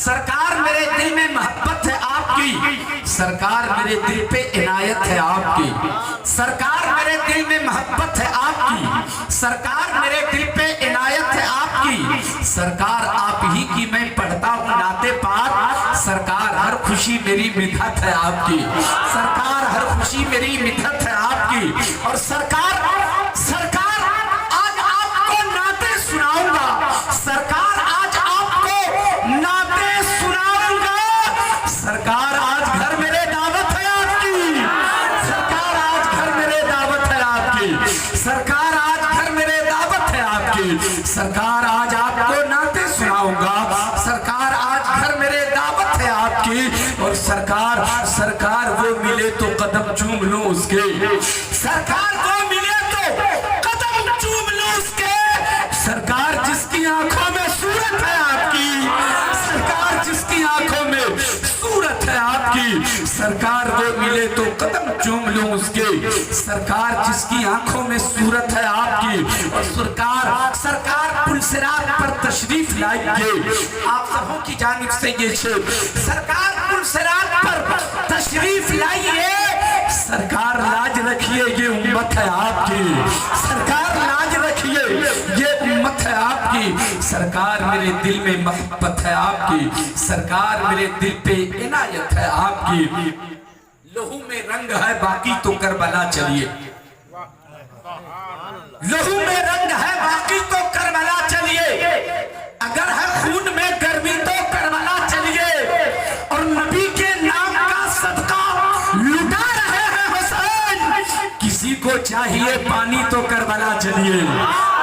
سرکار میرے دل میں محبت ہے آپ کی، سرکار میرے دل پہ عنایت ہے آپ کی، سرکار میرے دل میں محبت ہے آپ کی، سرکار میرے دل پہ عنایت ہے آپ کی، سرکار آپ ہی کی میں پڑھتا ہوں نعت پاک، سرکار ہر خوشی میری مدحت ہے آپ کی، سرکار ہر خوشی میری مدحت ہے آپ کی، اور سرکار آج آپ کو نعتیں سناؤں گا، سرکار آج آپ کو نعتیں سناؤں گا، سرکار آج گھر میرے دعوت ہے آپ کی، سرکار آج گھر میرے دعوت ہے آپ کی، سرکار آج گھر میرے دعوت ہے آپ کی، سرکار آج آپ کو نعتیں سناؤں گا، سرکار آج گھر میرے دعوت ہے آپ کی، اور سرکار وہ ملے تو قدم چوم لوں اس کے، سرکار وہ ملے تو قدم چوم لوں اس کے، سرکار جس کی آنکھوں میں صورت ہے آپ کی، سرکار جس کی آنکھوں میں صورت ہے آپ کی، سرکار وہ ملے تو قدم چوم لوں اس کے، سرکار جس کی آنکھوں میں صورت ہے آپ کی، اور سرکار پل صراط پر تشریف لائیے، آپ سبوں کی جانب سے یہ شعر، سرکار پل صراط پر تشریف لائیے، سرکار لاج رکھیے یہ امت ہے آپ کی، سرکار لاج رکھیے یہ امت ہے آپ کی، سرکار میرے دل میں محبت ہے آپ کی، سرکار میرے دل پہ عنایت ہے آپ کی، لہو میں رنگ ہے باقی تو کربلا چلیے، لہو میں رنگ ہے باقی تو کربلا چلیے، اگر ہے خون میں گرمی تو کربلا چلیے، اور نبی کے نام کا صدقہ لٹا رہے ہیں حسین، کسی کو چاہیے پانی تو کربلا چلیے،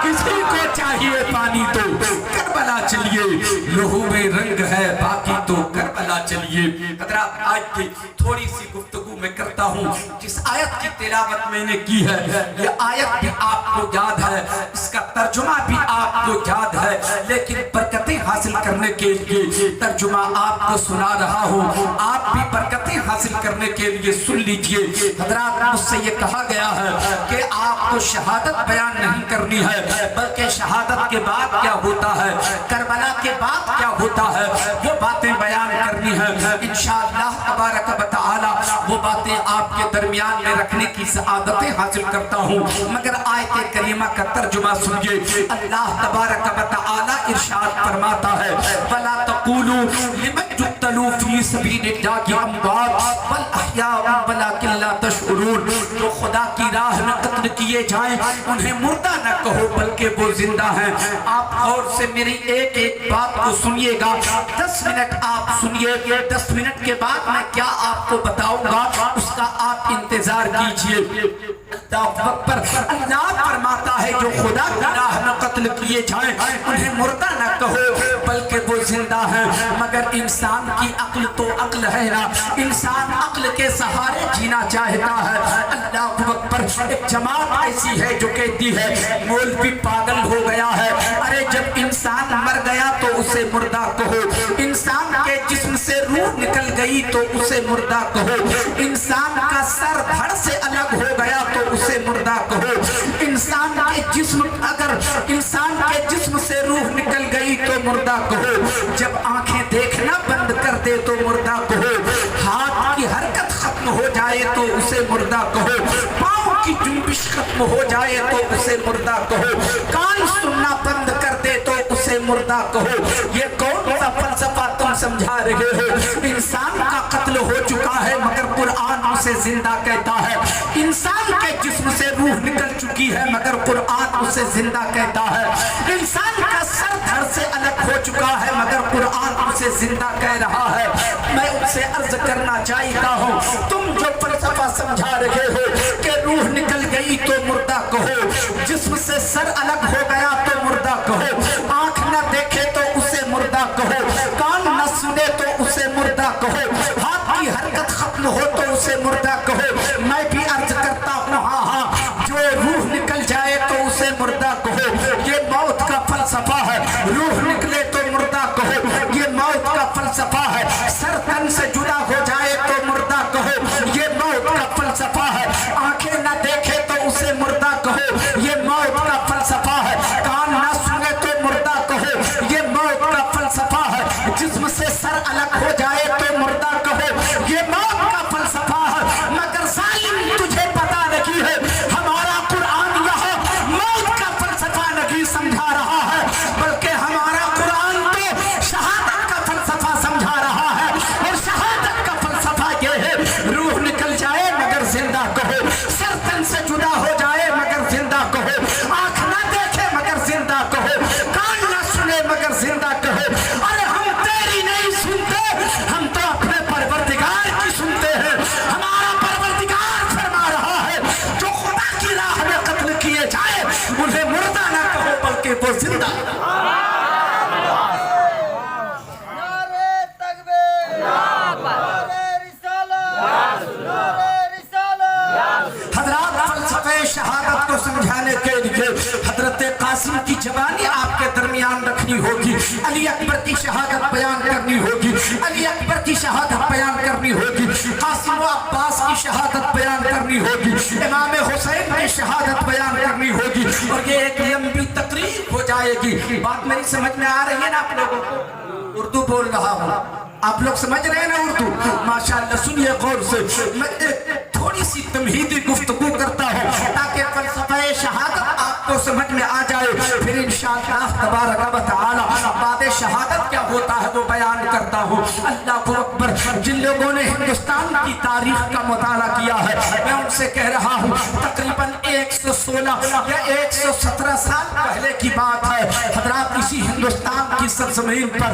کسی کو چاہیے پانی تو کربلا چلیے، لہو میں رنگ ہے باقی تو کربلا چلیے۔ حضرات آج کی تھوڑی سی گفتگو میں کرتا ہوں، جس آیت کی تلاوت میں نے کی ہے یہ آیت بھی آپ کو یاد ہے، اس کا ترجمہ بھی آپ کو یاد ہے، لیکن برکتیں حاصل کرنے کے لیے ترجمہ آپ کو سنا رہا ہوں، آپ بھی برکتیں حاصل کرنے کے لیے سن لیجئے۔ حضرات مجھ سے یہ کہا گیا ہے کہ آپ کو شہادت بیان نہیں کرنی ہے، بلکہ شہادت کے بعد کیا ہوتا ہے، کربلا کے بعد کیا ہوتا ہے وہ باتیں بیان کرنی ہے، انشاءاللہ تبارک و تعالی وہ باتیں آپ کے درمیان میں رکھنے کی سعادتیں حاصل کرتا ہوں، مگر آیت کریمہ کا ترجمہ سنیے۔ اللہ تبارک و تعالی ارشاد فرماتا ہے وَلَا تَقُولُوا لِمَنْ يُقْتَلُوا فِي سَبِيلِ اللَّهِ أَمْوَاتٌ بَلْ أَحْيَاءٌ وَلَٰكِن لَّا تَشْعُرُونَ، جو خدا کی راہ میں قتل کیے جائیں انہیں مردہ نہ کہو بلکہ وہ زندہ ہیں۔ آپ غور سے میری ایک ایک بات کو سنیے گا، 10 منٹ آپ سنیے، 10 منٹ کے بعد میں کیا آپ کو بتاؤں گا اس کا آپ انتظار کیجئے۔ اللہ اکبر، اللہ فرماتا ہے جو خدا کی راہ میں قتل کیے جائیں انہیں مردہ نہ کہو بلکہ وہ زندہ ہیں، مگر انسان کی عقل تو عقل ہے نا، انسان عقل کے سہارے جینا چاہتا ہے۔ اللہ اکبر، ایک جماعت ایسی ہے جو کہتی ہے مولوی پاگل ہو گیا ہے، ارے جب انسان مر گیا تو اسے مردہ کہو، انسان کے جسم سے روح نکل گئی تو اسے مردہ کہو، انسان کا سر دھڑ سے الگ ہو گیا تو اسے مردہ کہو، انسان کے جسم اگر انسان کے جسم سے روح نکل گئی تو مردہ کہو، جب آنکھیں دیکھنا بند کر دے تو مردہ کہو، ہاتھ کی حرکت ختم ہو جائے تو اسے مردہ کہو، پاؤں کی جنبش ختم ہو جائے تو اسے مردہ کہو، کان سننا بند کر دے تو اسے مردہ کہو۔ یہ کون سا فلسفہ تم سمجھا رہے ہو؟ انسان کا قتل ہو چکا ہے مگر قرآن اسے زندہ کہتا ہے، انسان کے جسم سے روح نکل چکی ہے مگر قرآن اسے زندہ کہتا ہے، انسان کا سر دھڑ سے الگ ہو چکا ہے مگر قرآن اسے زندہ کہہ رہا ہے۔ میں ان سے عرض کرنا چاہتا ہوں تم جو فلسفہ سمجھا رہے ہو کہ روح نکل گئی تو مردہ کہو، جسم سے سر الگ ہو گیا تو مردہ کہو، آنکھ نہ دیکھے تو اسے مردہ کہو، کان نہ سنے تو اسے مردہ کہو، ہاتھ کی حرکت ختم ہو تو اسے مردہ کہو، میں بھی عرض کرتا ہوں ہاں ہاں جو روح نکل جائے تو اسے مردہ کہو، یہ موت کا فلسفہ ہے، روح نکلے تو مردہ کہو، یہ موت کا فلسفہ ہے، سر تن سے جدا ہو جائے تو مردہ کہو، یہ موت کا فلسفہ ہے، آنکھیں نہ دیکھے تو اسے مردہ کہو، یہ موت کا فلسفہ ہے، کان نہ سنے تو مردہ کہو، یہ موت کا فلسفہ ہے، جسم سے सर अलग हो जाए तो मुर्दा कहो ये मौत का फलसफा है, मगर जालिम तुझे पता नहीं है हमारा कुरान यहाँ मौत का फलसफा नहीं समझा रहा है, बल्कि हमारा कुरान तो शहादत का फलसफा समझा रहा है। और शहादत का फलसफा ये है रूह निकल जाए मगर जिंदा कहो, सर तन से जुदा हो जाए मगर जिंदा कहो, आँख ना देखे मगर जिंदा कहो, कान ना सुने मगर जिंदा कहो। अरे हम तेरी नहीं सुनते, हम तो अपने परवरदिगार की सुनते हैं। हमारा परवरदिगार फरमा रहा है जो खुदा की राह में कत्ल किए जाए उन्हें मुर्दा ना कहो बल्कि वो जिंदा। नारे तकबीर, नारे रिसालत, नारे रिसालत। हजरात फलसफे शहादत को समझाने के लिए हजरत कासिम की जबानी आपके दरमियान रखनी होगी, अली अकबर की शहादत बयान करनी होगी, अली अकबर की शहादत बयान करनी होगी, कासिम व अब्बास की शहादत बयान करनी होगी, इमाम हुसैन की शहादत बयान करनी होगी, और ये एक लंबी तकरीर हो जाएगी। बात मेरी समझ में आ रही है ना आप लोगों को? उर्दू बोल रहा हूँ, आप लोग समझ रहे हैं ना उर्दू? माशाअल्लाह सुनिए गौर से, मैं थोड़ी सी तमहीदी गुफ्तगू करता हूँ ताकि फलसफे शहादत आपको समझ में आ जाए, फिर इंशाअल्लाह तबारक व तआला बाद शहादत क्या होता है वो बयान करता हूँ। अल्लाह अकबर। जिन लोगों ने हिंदुस्तान की तारीख का मुताला किया है मैं उनसे कह रहा हूँ तकरीबन 116 या 117 साल पहले की बात है। हजरात इसी हिंदुस्तान की सरजमीन पर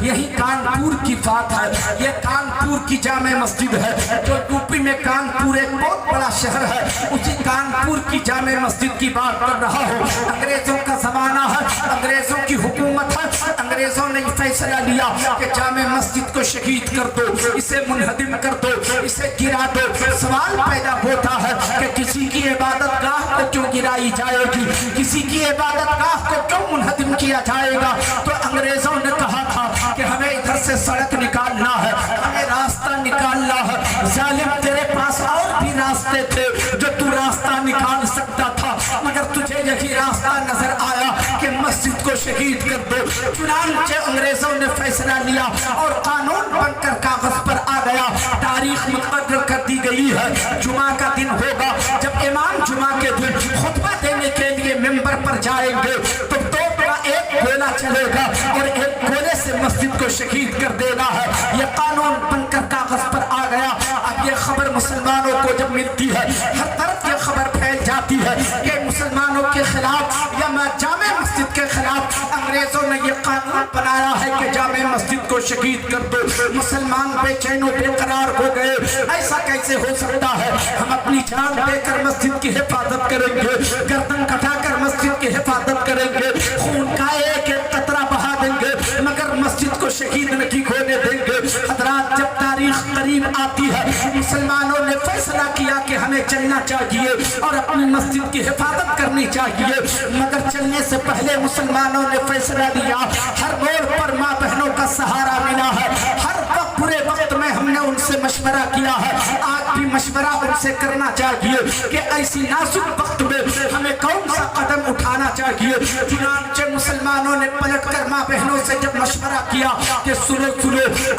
यही कानपुर की बात है। ये कानपुर की जामे मस्जिद है जो यूपी में कानपुर एक बहुत बड़ा शहर है, उसी कानपुर की जामे मस्जिद की बात कर रहा हूँ। अंग्रेजों का जमाना है, अंग्रेजों की हुकूमत है, अंग्रेजों ने फैसला लिया कि जामे मस्जिद को शहीद कर दो, इसे मुनहदिम कर दो, इसे गिरा दो। सवाल पैदा होता है कि किसी की इबादत गाह को क्यों गिराई जाएगी, किसी की इबादत गाह को क्यों मुनहदिम किया जाएगा? तो अंग्रेजों ने कहा था कि हमें इधर से सड़क निकालना है, हमें रास्ता निकालना है। जालिम तेरे पास और भी रास्ते थे जो तू रास्ता निकाल सकता था, मगर तुझे यही रास्ता नजर आया कि मस्जिद को शहीद कर दो। चुनांचे अंग्रेजों ने फैसला लिया और कानून बनकर कागज पर आ गया। तारीख मुकर्रर कर दी गई है, जुमा का दिन होगा जब इमाम जुमा के दिन खुतबा देने के लिए मिंबर पर जाएंगे तो तोप का एक गोला चलेगा और एक गोले से मस्जिद को शहीद कर देना है। यह कानून बनकर कागज पर आ गया। अब ये खबर मुसलमानों को जब मिलती है, हर तरफ ये खबर फैल जाती है कि मुसलमानों के खिलाफ या जामे मस्जिद के खिलाफ अंग्रेजों ने ये कानून बनाया है कि जामे मस्जिद को शहीद कर दो। मुसलमान बेचैन बेकरार हो गए, ऐसा कैसे हो सकता है? हम अपनी जान देकर मस्जिद की हिफाजत करेंगे, गर्दन कटाकर मस्जिद की हिफाजत करेंगे, खून का एक एक कतरा बहा देंगे, मगर मस्जिद को शहीद नहीं होने देंगे। हजरात जब तारीख करीब आती है मुसलमानों ने फैसला किया कि हमें चलना चाहिए और अपनी मस्जिद की हिफाजत करनी चाहिए, मगर चलने से पहले मुसलमानों ने फैसला लिया। हर मोड़ पर माँ बहनों का सहारा मिला है, हर वक्त बुरे वक्त में हमने उनसे मशवरा किया है, आज भी मशवरा उनसे करना चाहिए कि ऐसी नाजुक वक्त में हमें कौन सा कदम उठाना चाहिए। चुनांचे मुसलमानों ने पलटकर माँ बहनों से जब मशवरा किया कि सुनो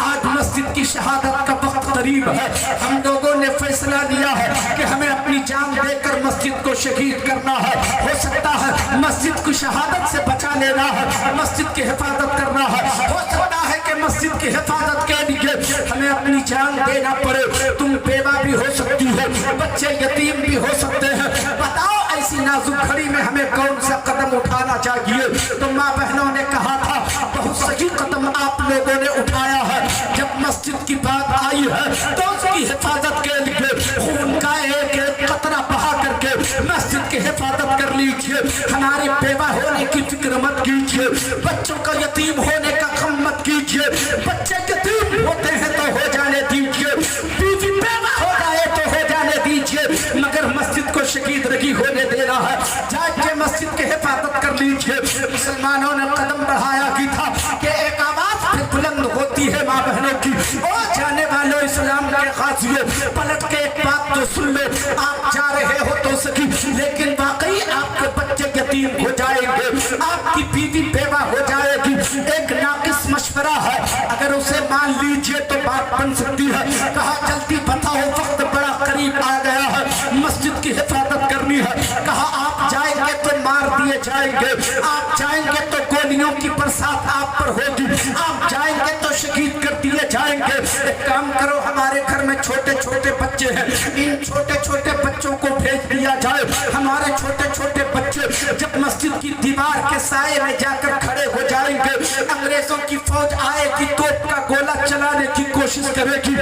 आज मस्जिद की शहादत का वक्त करीब है, हम लोगों ने फैसला लिया है कि हमें अपनी जान देकर मस्जिद को शहीद करना है। हो सकता है मस्जिद की शहादत से बचा लेना है, मस्जिद की हिफाजत करना है, हो सकता है कि मस्जिद की हिफाजत के लिए हमें अपनी जान देना पड़े। तुम बेवा भी हो सकती है, बच्चे यतीम भी हो सकते हैं। बताओ ऐसी नाजुक घड़ी में हमें कौन सा कदम उठाना चाहिए? तो माँ बहनों ने कहा था बहुत सही कदम आप लोगों ने उठाया है। जब मस्जिद की बात आई है तो उसकी हिफाजत के लिए खून का एक एक कतरा बहा करके मस्जिद की हिफाजत कर लीजिए। हमारे बेवा होने की फिक्र मत कीजिए, बच्चों का यतीम होने का गम मत कीजिए। बच्चे यतीम होते हैं तो हो जाने दीजिए, बीवी बेवा हो जाए तो हो जाने दीजिए, मगर मस्जिद को शहीद नहीं होने देना है। जाके मस्जिद की हिफाजत कर लीजिए। मुसलमानों ने कदम बढ़ाया कि था कि एक आवाज फिर बुलंद होती है माँ बहनों की, ओ जाने वालों इस्लाम के गाजियों, पलट के एक बात तो सुन लो। आप जा रहे हो तो सही, लेकिन वाकई आपके बच्चे यतीम हो जाएंगे, आपकी बीवी बेवा हो जाएगी। एक नाकिस मशवरा है, अगर उसे मान लीजिए तो बात बन सकती है। कहा जल्दी बताओ, वक्त बड़ा करीब आ गया है, मस्जिद की हिफाजत करनी है। कहा आप जाएंगे तो मार दिए जाएंगे, आप जाएंगे तो गोलियों की बरसात आप पर होगी, आप जाएंगे तो शहीद कर दिए जाएंगे। एक काम करो, हमारे घर में छोटे छोटे बच्चे हैं, इन छोटे छोटे बच्चों को भेज दिया जाए। हमारे छोटे छोटे बच्चे जब मस्जिद की दीवार के साए में जाकर खड़े हो जाएंगे, अंग्रेजों की फौज आएगी, तोप का गोला चलाने की कोशिश करेगी,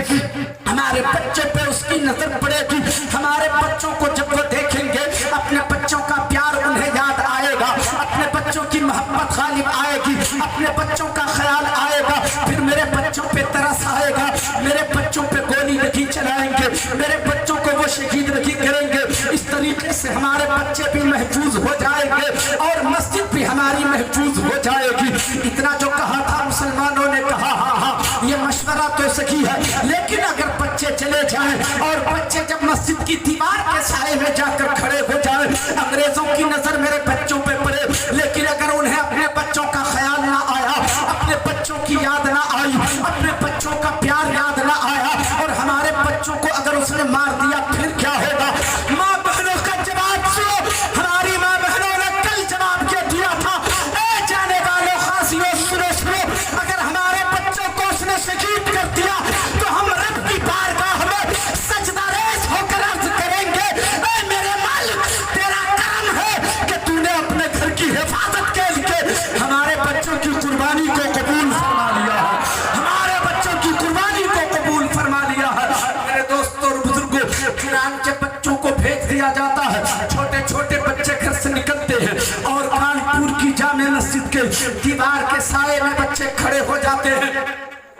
हमारे बच्चे पे उसकी नजर पड़ेगी। हमारे बच्चों को जब वो देखेंगे, अपने बच्चों का प्यार उन्हें याद आएगा, अपने बच्चों की मोहब्बत गालिब आएगी, अपने बच्चों का ख्याल आएगा। फिर मेरे बच्चों पे तरस आएगा, मेरे बच्चों पे गोली नहीं चलाएंगे, मेरे बच्चों को वो शहीद नहीं करेंगे। इस तरीके से हमारे बच्चे भी महफूज हो जाएंगे और मस्जिद भी हमारी महफूज हो जाएगी। इतना जो कहा था मुसलमानों ने कहा, हाँ हाँ ये मशवरा तो सही है, लेकिन अगर बच्चे चले जाएं और बच्चे जब मस्जिद की दीवार के साए में जाकर खड़े हो जाएं, अंग्रेजों की नजर मेरे बच्चों पे पड़े, लेकिन अगर उन्हें अपने बच्चों का ख्याल ना आया, अपने बच्चों की याद ना आई, अपने बच्चों का प्यार याद ना आया और हमारे बच्चों को अगर उसने मार दिया, फिर क्या होगा? माँ बहनों का जवाब सुनो, हमारी माँ बहनों ने कल जवाब क्या दिया था, ए जाने वालों खासियों सुनो सुनो, अगर हमारे बच्चों को उसने शहीद कर दिया तो हम रब की बारगाह में सजदा रेज़ होकर अर्ज करेंगे, ए मेरे मालिक तेरा काम है कि तूने अपने घर की हिफाजत के लिए हमारे बच्चों की कुर्बानी को कबूल फरमा लिया है, हमारे बच्चों की कुर्बानी को कबूल फरमा लिया है। मेरे दोस्तों और बुजुर्गों, ईरान के बच्चों को भेज दिया जाता है, छोटे छोटे बच्चे घर से निकलते हैं और कानपुर की जामे मस्जिद के दीवार के साए में बच्चे खड़े हो जाते हैं।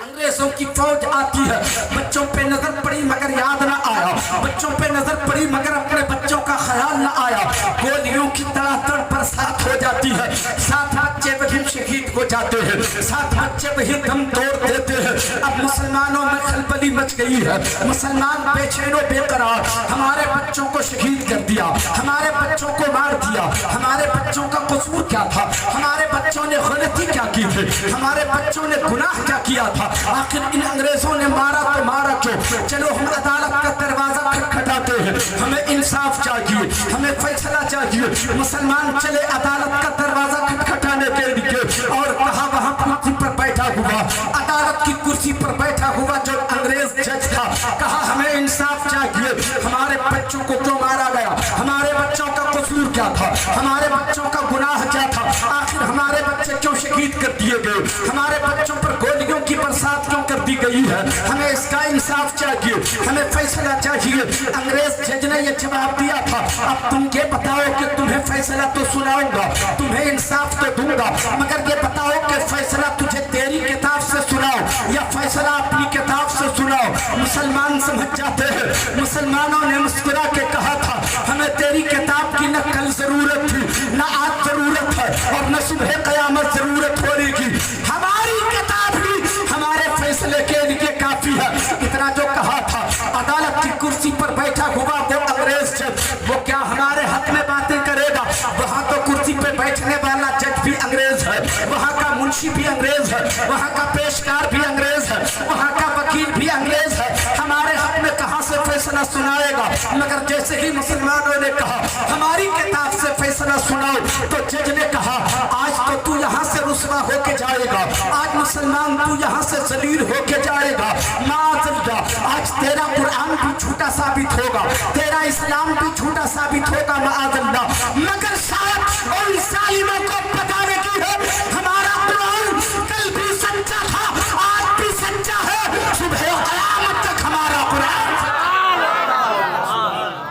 अंग्रेजों की फौज आती है, बच्चों पे नजर पड़ी मगर याद ना आया, बच्चों पे नजर पड़ी मगर अपने बच्चों का ख्याल ना आया, गोलियों की तड़ातड़ बरसात हो जाती है, 7 बच्चे वही शहीद हो जाते हैं, 7 बच्चे वही दम तोड़ देते हैं। अब मुसलमानों में खलबली मच गई है, मुसलमान बेचैन और बेकरार, हमारे बच्चों को शहीद कर दिया, हमारे बच्चों को मार दिया, हमारे बच्चों का कसूर क्या था, हमारे बच्चों ने गलती क्या की थी, हमारे बच्चों ने गुनाह क्या किया था, आखिर इन अंग्रेजों ने मारा तो मारा क्यों? चलो हम अदालत का दरवाजा खटखटाते हैं, हमें इंसाफ चाहिए, हमें फैसला चाहिए। मुसलमान चले अदालत का दरवाजा खटखटाने के लिए और कहा वहां कुर्सी पर बैठा हुआ, अदालत की कुर्सी पर बैठा हुआ जो अंग्रेज जज था, कहा हमें इंसाफ चाहिए, हमारे बच्चों को क्यों मारा गया, हमारे बच्चों का कसूर क्या था, हमारे बच्चों का गुनाह क्या था, आखिर हमारे बच्चे क्यों शहीद कर दिए गए, हमारे बच्चों पर गोलियों की बरसात क्यों कर दी गई है, हमें इसका इंसाफ चाहिए, हमें फैसला चाहिए। अंग्रेज जज ने यह जवाब दिया था, अब तुम ये बताओ कि तुम्हें फैसला तो सुनाऊंगा, तुम्हें इंसाफ तो दूंगा, मगर ये बताओ कि फैसला तुझे तेरी किताब से सुनाओ या फैसला अपनी किताब से सुनाओ। मुसलमान समझ जाते हैं, मुसलमानों ने मुस्कुरा के कहा था, हमें तेरी किताब की न कल जरूरत थी, न आज जरूरत है और न सुबह कयामत जरूरत होगी, हमारी किताब ही हमारे फैसले के लिए काफी है। इतना जो कहा था, अदालत की कुर्सी पर बैठा हुआ वो अंग्रेज जज, वो क्या हमारे हक में बातें करेगा? वहां तो कुर्सी पे बैठने वाला जज भी अंग्रेज है, वहां का मुंशी भी अंग्रेज है, वहां का पेशकार भी अंग्रेज है, वहां का वकील भी अंग्रेज है, हमारे हक में कहां से फैसला सुनाएगा? मगर जैसे ही मुसलमानों ने कहा हमारी किताब से फैसला सुनाओ, तो जज ने कहा आज तो तू यहाँ से रुसवा होके जाएगा, आज मुसलमान तू यहाँ से जलील होके जाएगा, माज़अल्लाह आज तेरा कुरान भी झूठा साबित होगा, तेरा इस्लाम भी झूठा साबित होगा, माज़अल्लाह। मगर शायद उन जालिमों को पता नहीं है, हमारा कुरान कल भी सच्चा था, आज भी सच्चा है, सुबह क़यामत तक हमारा कुरान।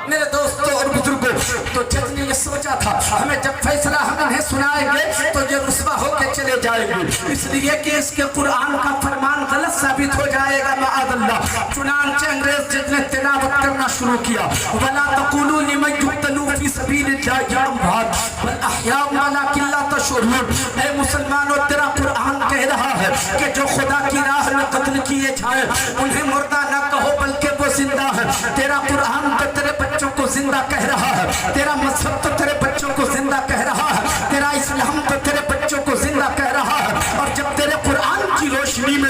मेरे दोस्तों और बुजुर्गों, तो जज ने ये सोचा था हमें जब फैसला हम इन्हें सुनाएंगे तो ये रुस्वा होके चले जाएंगे, इसलिए कि इसके कुरान का फरमान गलत साबित हो जाएगा, माअल्लाह। चुनांचे अंग्रेज जज ने तिलावत करना शुरू किया, वला तक़ूलू लिमन युक़्तलू फी सबीलिल्लाहि अम्वात बल अहया वलाकिन ला तशऊरून। ऐ मुसलमानों, तेरा कुरान कह रहा है कि जो खुदा की राह में कत्ल किए जाए उन्हें मुर्दा न कहो बल्कि वो जिंदा है। तेरा कुरान तो तेरे बच्चों को जिंदा कह रहा है, तेरा मजहब तो तेरे बच्चों को जिंदा कह रहा है, तेरा इस्लाम तो तेरे बच्चों को जिंदा कह रहा है। और जब तेरे कुरान की रोशनी में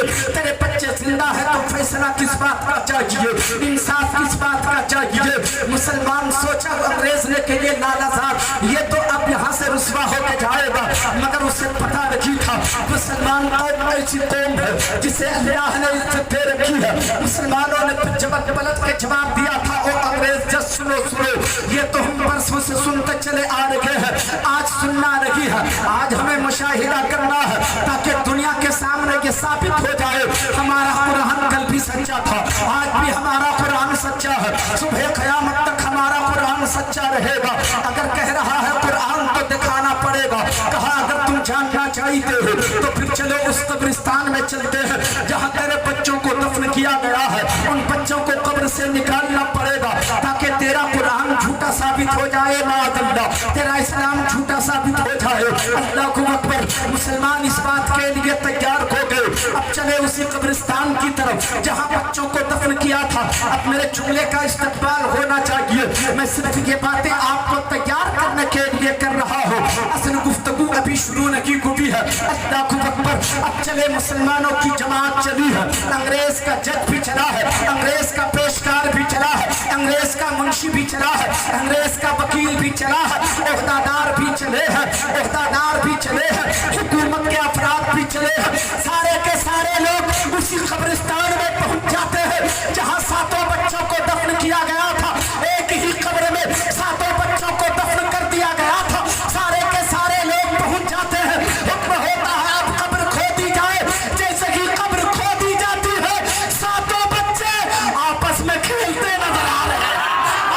बात का चाहिए, इंसाफ किस बात का चाहिए। मुसलमान सोचा अंग्रेज ने के लिए लालाजाद ये तो अब यहाँ से रुसवा होकर जाएगा, मगर उसे पता नहीं था मुसलमान कौम ऐसी कौम है जिसे अल्लाह ने इज्जत दे रखी है। मुसलमानों ने तो जबक पलट के जवाब दिया था, ओ अंग्रेज जब सुनो सुनो, ये तो हम बरसों से सुनते चले आ रहे हैं, आज सुनना नहीं है, आज हमें मुशाहिदा करना है ताकि दुनिया के सामने ये साबित हो जाए हमारा कुरान कल भी सच्चा था, आज भी हमारा कुरान सच्चा है, सुबह क़यामत तक हमारा कुरान सच्चा रहेगा। अगर कह रहा है कुरान तो दिखाना पड़ेगा। कहा अगर तुम जानना चाहते हो तो फिर चलो उस कब्रिस्तान में चलते हैं जहाँ तेरे बच्चों को दफन किया गया है, उन बच्चों को कब्र से निकालना पड़ेगा ताकि तेरा कुरान झूठा साबित हो जाए, माअल्लाह तेरा इस्लाम झूठा साबित हो जाए। अल्लाह को अकबर। मुसलमान इस बात के लिए तैयार हो गए। अब चले उसी कब्रिस्तान की तरफ जहाँ बच्चों को दफन किया था। अब मेरे जुमले का इस्तकबाल होना चाहिए, मैं सिर्फ ये बातें आपको तैयार करने के लिए कर रहा हूँ, असल गुफ्तगू अभी शुरू नहीं हुई है। अल्लाह को अकबर। अब चले मुसलमानों की जमात चली है, अंग्रेज का जज भी चला है, अंग्रेज का पेशकार भी चला है, अंग्रेज का मुंशी भी चला है, अंग्रेज का वकील भी चला है, ओहदादार भी चले हैं, ओहदादार भी चले हैं, हुकूमत के अफराद भी चले हैं। सारे के सारे लोग उसी कब्रिस्तान में पहुंच जाते हैं जहां सातों बच्चों को दफन किया गया था। एक ही कब्र में सातों बच्चों को दफन कर दिया गया था। सारे के सारे लोग पहुंच जाते हैं। हुक्म होता है अब कब्र खोदी जाए। जैसे ही कब्र खोदी जाती है, सातों बच्चे आपस में खेलते नजर आ रहे हैं,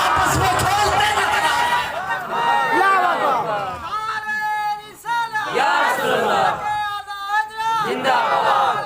आपस में खेलते नजर आ रहे हैं। या रसूल अल्लाह जिंदाबाद।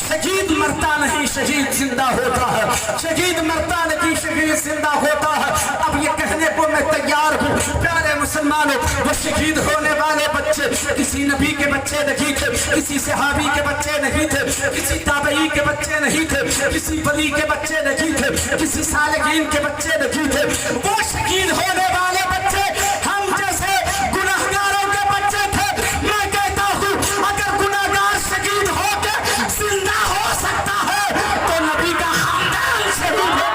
शहीद मरता नहीं, शहीद जिंदा होता है। शहीद मरता नहीं, शहीद जिंदा होता है। अब ये कहने को मैं तैयार हूँ, प्यारे मुसलमानों, वो शहीद होने वाले बच्चे किसी नबी के बच्चे नहीं थे, किसी सहाबी के बच्चे नहीं थे, किसी ताबई के बच्चे नहीं थे, किसी वली के बच्चे नहीं थे, किसी सालिहीन के बच्चे नहीं थे। वो शहीद होने वाले बच्चे हम जैसे गुनहगारों के बच्चे थे। मैं कहता हूँ अगर गुनहगार शहीद होके जिंदा हो सकता है तो नबी का खानदान शहीद हो,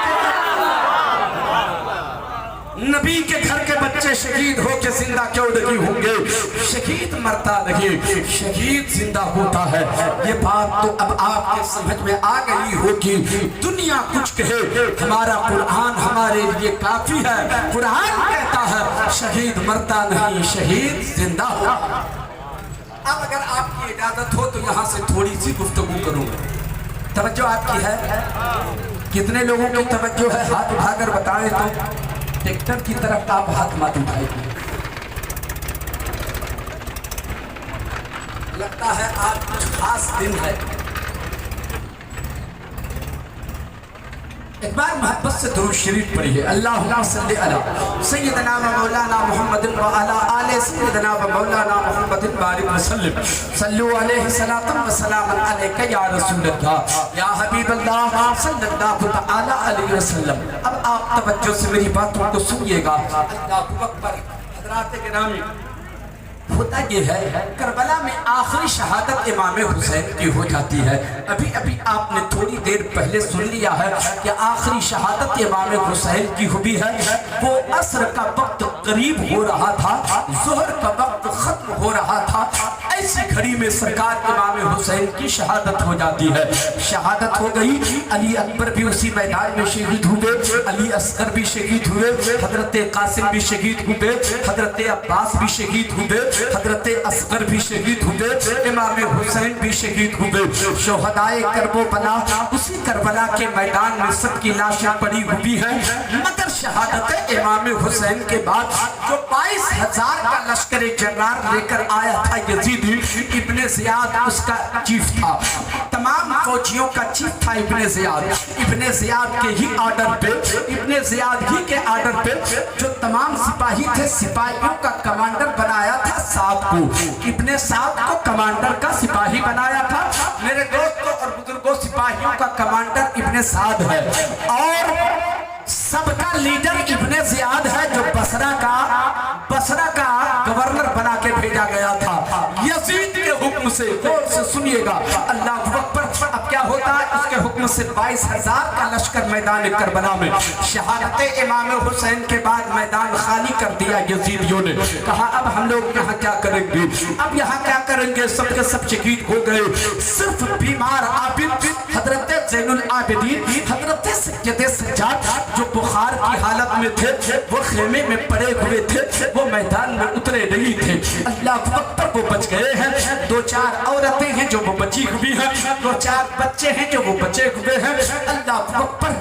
नबी के घर के बच्चे शहीद होके जिंदा क्यों नहीं होंगे। शहीद मरता नहीं, शहीद जिंदा होता है। ये बात तो अब आपके समझ में आ गई होगी। दुनिया कुछ कहे, हमारा कुरान हमारे लिए काफी है। कुरान कहता है शहीद मरता नहीं, शहीद जिंदा होता। अब अगर आपकी इजाजत हो तो यहाँ से थोड़ी सी गुफ्तगू करूंगा। तवज्जो आपकी है? कितने लोगों की तवज्जो है? हाथ उठाकर बताएं तो। ट्रैक्टर की तरफ आप हाथ मत उठाइए। लगता है आज कुछ खास दिन है। एक बार मोहब्बत से दुरूद शरीफ पढ़िए। अल्लाहुम्मा सल्ली अला सय्यदना व मौलाना मुहम्मदिन व अला आले सय्यदना व मौलाना मुहम्मदिन बारिक वसल्लम। सल्लु अलैहि सलातन व सलामन अलैका या रसूलल्लाह या हबीबल्लाह सल्लल्लाहु तआला अलैहि वसल्लम। अब आप तवज्जो से मेरी बातों को सुनिएगा। अल्लाहु अकबर। हज़रात गिरामी, होता ये है करबला में आखिरी शहादत इमाम हुसैन की हो जाती है। अभी अभी आपने थोड़ी देर पहले सुन लिया है कि आखिरी शहादत इमाम हुसैन की हुई है। वो असर का वक्त करीब हो रहा था, ज़ोहर का वक्त खत्म हो रहा था। ऐसी घड़ी में सरकार इमाम हुसैन की शहादत हो जाती है। शहादत हो गई। अली अकबर भी उसी मैदान में शहीद हुए, अली असगर भी शहीद हुए, हजरत कासिम भी शहीद हुए, हजरत अब्बास भी शहीद हुए, हजरत असगर भी शहीद हुए, इमाम हुसैन भी शहीद हुए। शोहदाए करबला उसी करबला के मैदान में सबकी लाशें पड़ी हुई हैं। मगर शहादत इमाम हुसैन के बाद जो 22,000 का लश्कर जर्रार लेकर आया था यजीद इब्ने ज़ियाद, उसका चीफ था। तमाम फौजियों का चीफ था इब्ने ज़ियाद। इब्ने ज़ियाद के ही ऑर्डर पे, इब्ने ज़ियाद ही के ऑर्डर पे जो तमाम सिपाही थे, सिपाहियों का कमांडर बनाया था साद को। इब्ने साद को कमांडर का सिपाही बनाया था। मेरे दोस्तों और बुजुर्गों, सिपाहियों का कमांडर इब्ने साद है और सबका लीडर इब्ने ज़ियाद है जो बसरा का गवर्नर बना के भेजा गया था यजीद के हुक्म से। गौर से सुनिएगा। अल्लाह अकबर। अब کیا ہوتا ہے؟ اس کے حکم سے 22,000 کا لشکر میدان کربلا میں شہادت امام حسین کے بعد میدان خالی کر دیا یزیدیوں نے. کہا اب ہم لوگ یہاں کیا کریں گے؟ اب یہاں کیا کریں گے؟ سب کے سب شہید ہو گئے. صرف بیمار عابد حضرت زین العابدین حضرت سید سجاد جو بخار کی حالت میں تھے، وہ خیمے میں پڑے ہوئے تھے، وہ میدان میں اترے نہیں تھے. اللہ اکبر، وہ بچ گئے ہیں. 2-4 عورتیں ہیں جو وہ بچی ہوئی ہیں، 2-4 بچے ہیں جو وہ بچے ہوئے ہیں. اللہ اکبر،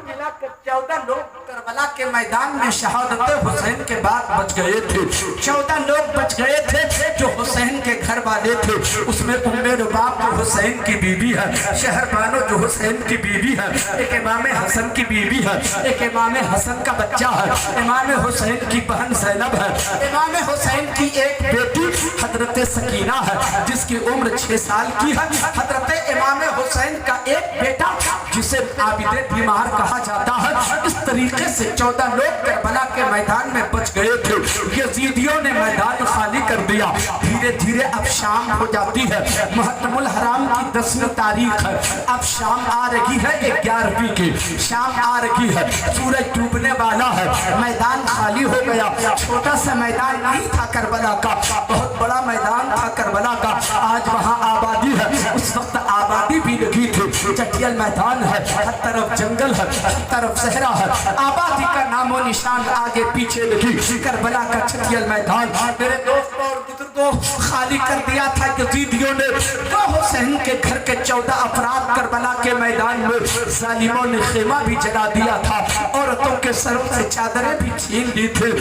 ملا کر 14 لوگ کربلا کے میدان میں شہادت حسین کے بعد بچ گئے تھے. 14 لوگ بچ گئے تھے جو حسین کے گھر والے تھے. اس میں ام رباب جو حسین کی بیوی ہے، شہر بانو جو حسین کی بیوی ہے، ایک امام حسن کی بیوی ہے، ایک امام حسن کا بچہ ہے، امام حسین کی بہن زینب ہے، امام حسین کی ایک بیٹی حضرت سکینہ ہے جس کی عمر 6 سال کی ہے، حضرت امام حسین کا ایک بیٹا جسے عابد بیمار کہا جاتا ہے. اس طریقے سے 14 لوگ کربلا کے میدان میں بچ گئے تھے. یزیدیوں نے میدان خالی کر دیا. دھیرے دھیرے اب شام ہو جاتی ہے. محرم الحرام کی 10ویں تاریخ ہے. اب شام آ رہی ہے 11ویں کی شام آ رہی ہے. سورج ڈوبنے والا ہے. میدان خالی ہو گیا. چھوٹا سا میدان نہیں تھا کربلا کا، بہت بڑا میدان تھا کربلا کا. آج وہاں آبادی ہے، اس وقت آبادی بھی لگی تھی. چٹیل میدان ہے، ہر طرف جنگل ہے، ہر طرف صحرا ہے. آبادی کا نام و نشان آگے پیچھے لگی. کربلا کا چٹیل میدان میرے دوست اور بزرگوں خالی کر دیا تھا یزیدیوں نے. تو حسین کے گھر کے 14 افراد کربلا کے میدان میں ظالموں نے خیمہ بھی جلا دیا تھا. عورتوں کے سروں سے چادریں بھی چھین لی تھی.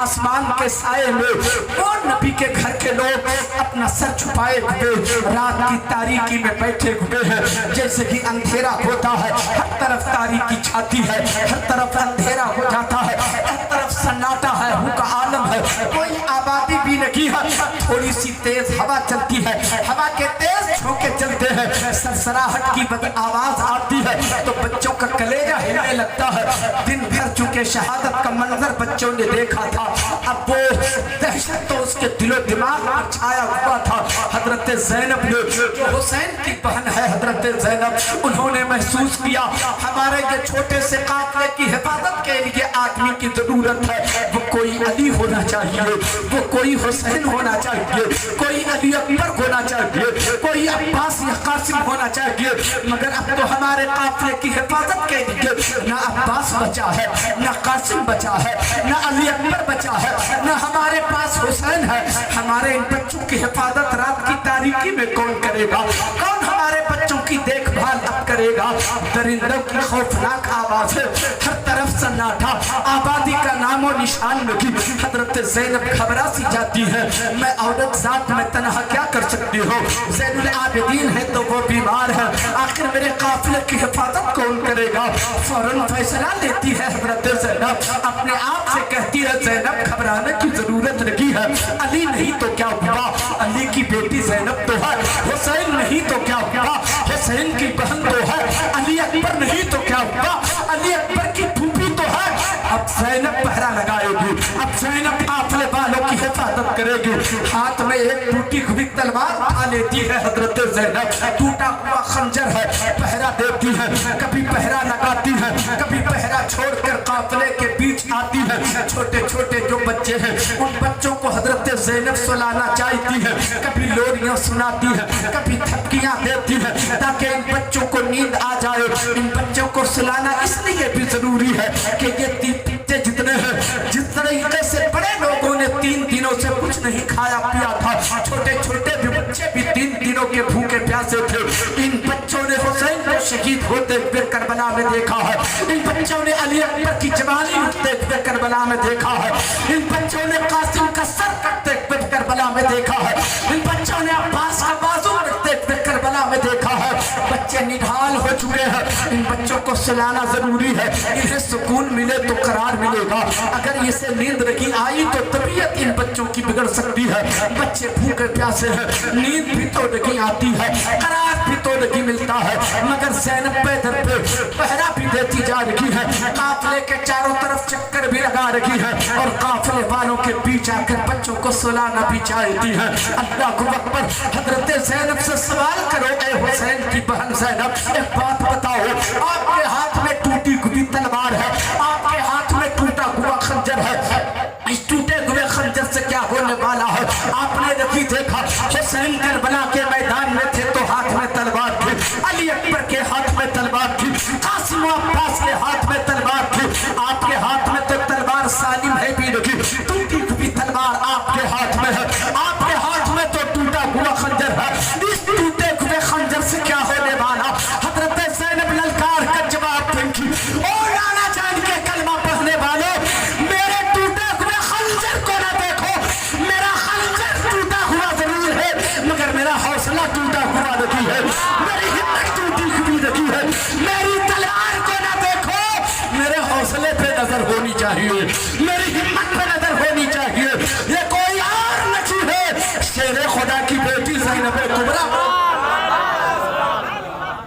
آسمان کے سائے میں وہ نبی کے گھر کے لوگ اپنا سر چھپائے ہوئے رات کی تاریکی میں بیٹھے ہوئے ہیں. جیسے کہ اندھیرا ہوتا ہے، ہر طرف تاریکی چھاتی ہے، ہر طرف اندھیرا ہو جاتا ہے، ہر طرف سناٹا ہے، ہو کا عالم ہے، کوئی آبادی بھی نہیں ہے. تھوڑی سی تیز ہوا چلتی ہے، ہوا کے تیز جھونکے چلتے ہیں، سرسراہٹ کی بد آواز آتی ہے تو بچوں کا کلیجہ ہلنے لگتا ہے. دن بھر چونکہ شہادت کا منظر بچوں نے دیکھا تھا، اب وہ دہشت تو اس کے دل و دماغ میں چھایا ہوا تھا. حضرت زینب نے جو حسین کی بہن ہے، حضرت زینب، انہوں نے محسوس کیا ہمارے یہ چھوٹے سے قافلے کی حفاظت کے لیے آدمی کی ضرورت ہے. وہ کوئی علی ہونا چاہیے، وہ کوئی حسین ہونا چاہیے، کوئی علی اکبر ہونا چاہیے، کوئی عباس یا قاسم ہونا چاہیے. مگر اب تو ہمارے قافلے کی حفاظت کے لیے نہ عباس بچا ہے، نہ قاسم بچا ہے، نہ علی اکبر بچا ہے، نہ ہمارے پاس حسین ہے. ہمارے ان بچوں کی حفاظت رات کی تاریکی میں کون کرے گا؟ کون ہمارے بچوں کی دیکھ بھال اب کرے گا؟ درندوں کی خوفناک آواز ہے، ہر طرف سناٹا، آبادی کا نام و نشان نہیں. حضرت زینب گھبرا سی جاتی ہے. میں عورت ذات میں تنہا کیا کر سکتی ہوں؟ زین العابدین ہے تو وہ بیمار ہے، آخر میرے قافلے کی حفاظت کون کرے گا؟ فوراً فیصلہ لیتی ہے حضرت زینب. اپنے آپ سے کہتی ہے زینب گھبرانے کی ضرورت نہیں ہے. علی نہیں تو کیا ہوا؟ علی کی بیٹی زینب تو ہے. حسین نہیں تو کیا ہوا؟ حسین کی بہن تو ہے. علی اکبر نہیں تو کیا ہوا؟ علی اکبر کی پھوپھی تو ہے. اب زینب پہرا لگائے گی، اب زینب قافلے والوں کی حفاظت کرے گی. ہاتھ میں ایک ٹوٹی ہوئی تلوار اٹھا لیتی ہے حضرت زینب. ٹوٹا ہوا خنجر ہے، پہرا دیتی ہے، کبھی پہرا لگاتی ہے، کبھی پہرا چھوڑ کر قافلے کے بیچ آتی ہے. چھوٹے چھوٹے جو بچے ہیں ان بچوں کو حضرت زینب سلانا چاہتی ہے. کبھی لوریاں سناتی ہے، کبھی تھپکیاں دیتی ہے تاکہ ان بچوں کو نیند آ جائے. ان بچوں کو سلانا اس لیے بھی ضروری ہے کہ یہ بچے جتنے ہیں، جس طریقے سے بڑے لوگوں نے 3 دنوں سے کچھ نہیں کھایا پیا تھا، چھوٹے چھوٹے بھی بچے بھی 3 دنوں کے بھوکے پیاسے تھے. ان بچوں نے حسین کو شہید ہوتے ہوئے کربلا میں دیکھا ہے. ان بچوں نے علی اکبر کی جوانی اٹھتے ہوئے کربلا میں دیکھا ہے. ان بچوں نے قاسم کا سر کٹتے ہوئے کربلا میں دیکھا ہے. ان بچوں نے عباس کا بازو رکھتے ہوئے کربلا میں دیکھا ہے. بچے نڈھال ہو چکے ہیں. ان بچوں کو سلانا ضروری ہے. انہیں سکون ملے تو قرار ملے گا. اگر اسے نیند نہیں آئی تو طبیعت ان بچوں کی بگڑ سکتی ہے. بچے بھوکے پیاسے ہیں، نیند بھی تو نہیں آتی ہے، قرار بھی تو نہیں ملتا ہے. مگر زینب پیدر پہ پہرا بھی دیتی جا رہی ہے، قافلے کے چاروں طرف چکر بھی لگا رہی ہے اور قافلے والوں کے بیچ آ کر بچوں کو سلانا بھی چاہتی ہے. اللہ اکبر. حضرت زینب سے سوال کرو، اے حسین کی بہن बेगम ज़ैनब, एक बात बताओ, आपके हाथ में टूटी हुई तलवार है, आपके हाथ में टूटा हुआ खंजर है, इस टूटे हुए खंजर से क्या होने वाला है? आपने नहीं देखा हुसैन करबला के मैदान में थे तो हाथ में तलवार थी, अली अकबर के हाथ में तलवार थी, कासिम अब्बास के हाथ में तलवार थी, आपके हाथ में तो तलवार सालिम है भी नहीं, टूटी हुई तलवार आपके हाथ में है, आपके हाथ में तो टूटा हुआ खंजर है, इस टूटे हुए खंजर से क्या होने वाला? हजरत ज़ैनब ललकार का जवाब देंगी, ओ नाना जान के कलमा पढ़ने वालों, मेरे टूटे हुए खंजर को ना देखो, मेरा खंजर टूटा हुआ जरूर है मगर मेरा हौसला टूटा हुआ नहीं है, मेरी हिम्मत टूटी हुई नहीं है, मेरी तलवार को ना देखो, मेरे हौसले पे नजर होनी चाहिए, मेरी हिम्मत पे नजर होनी चाहिए, ये कोई और नहीं है, शेरे खुदा की बेटी ज़ैनब कुबरा।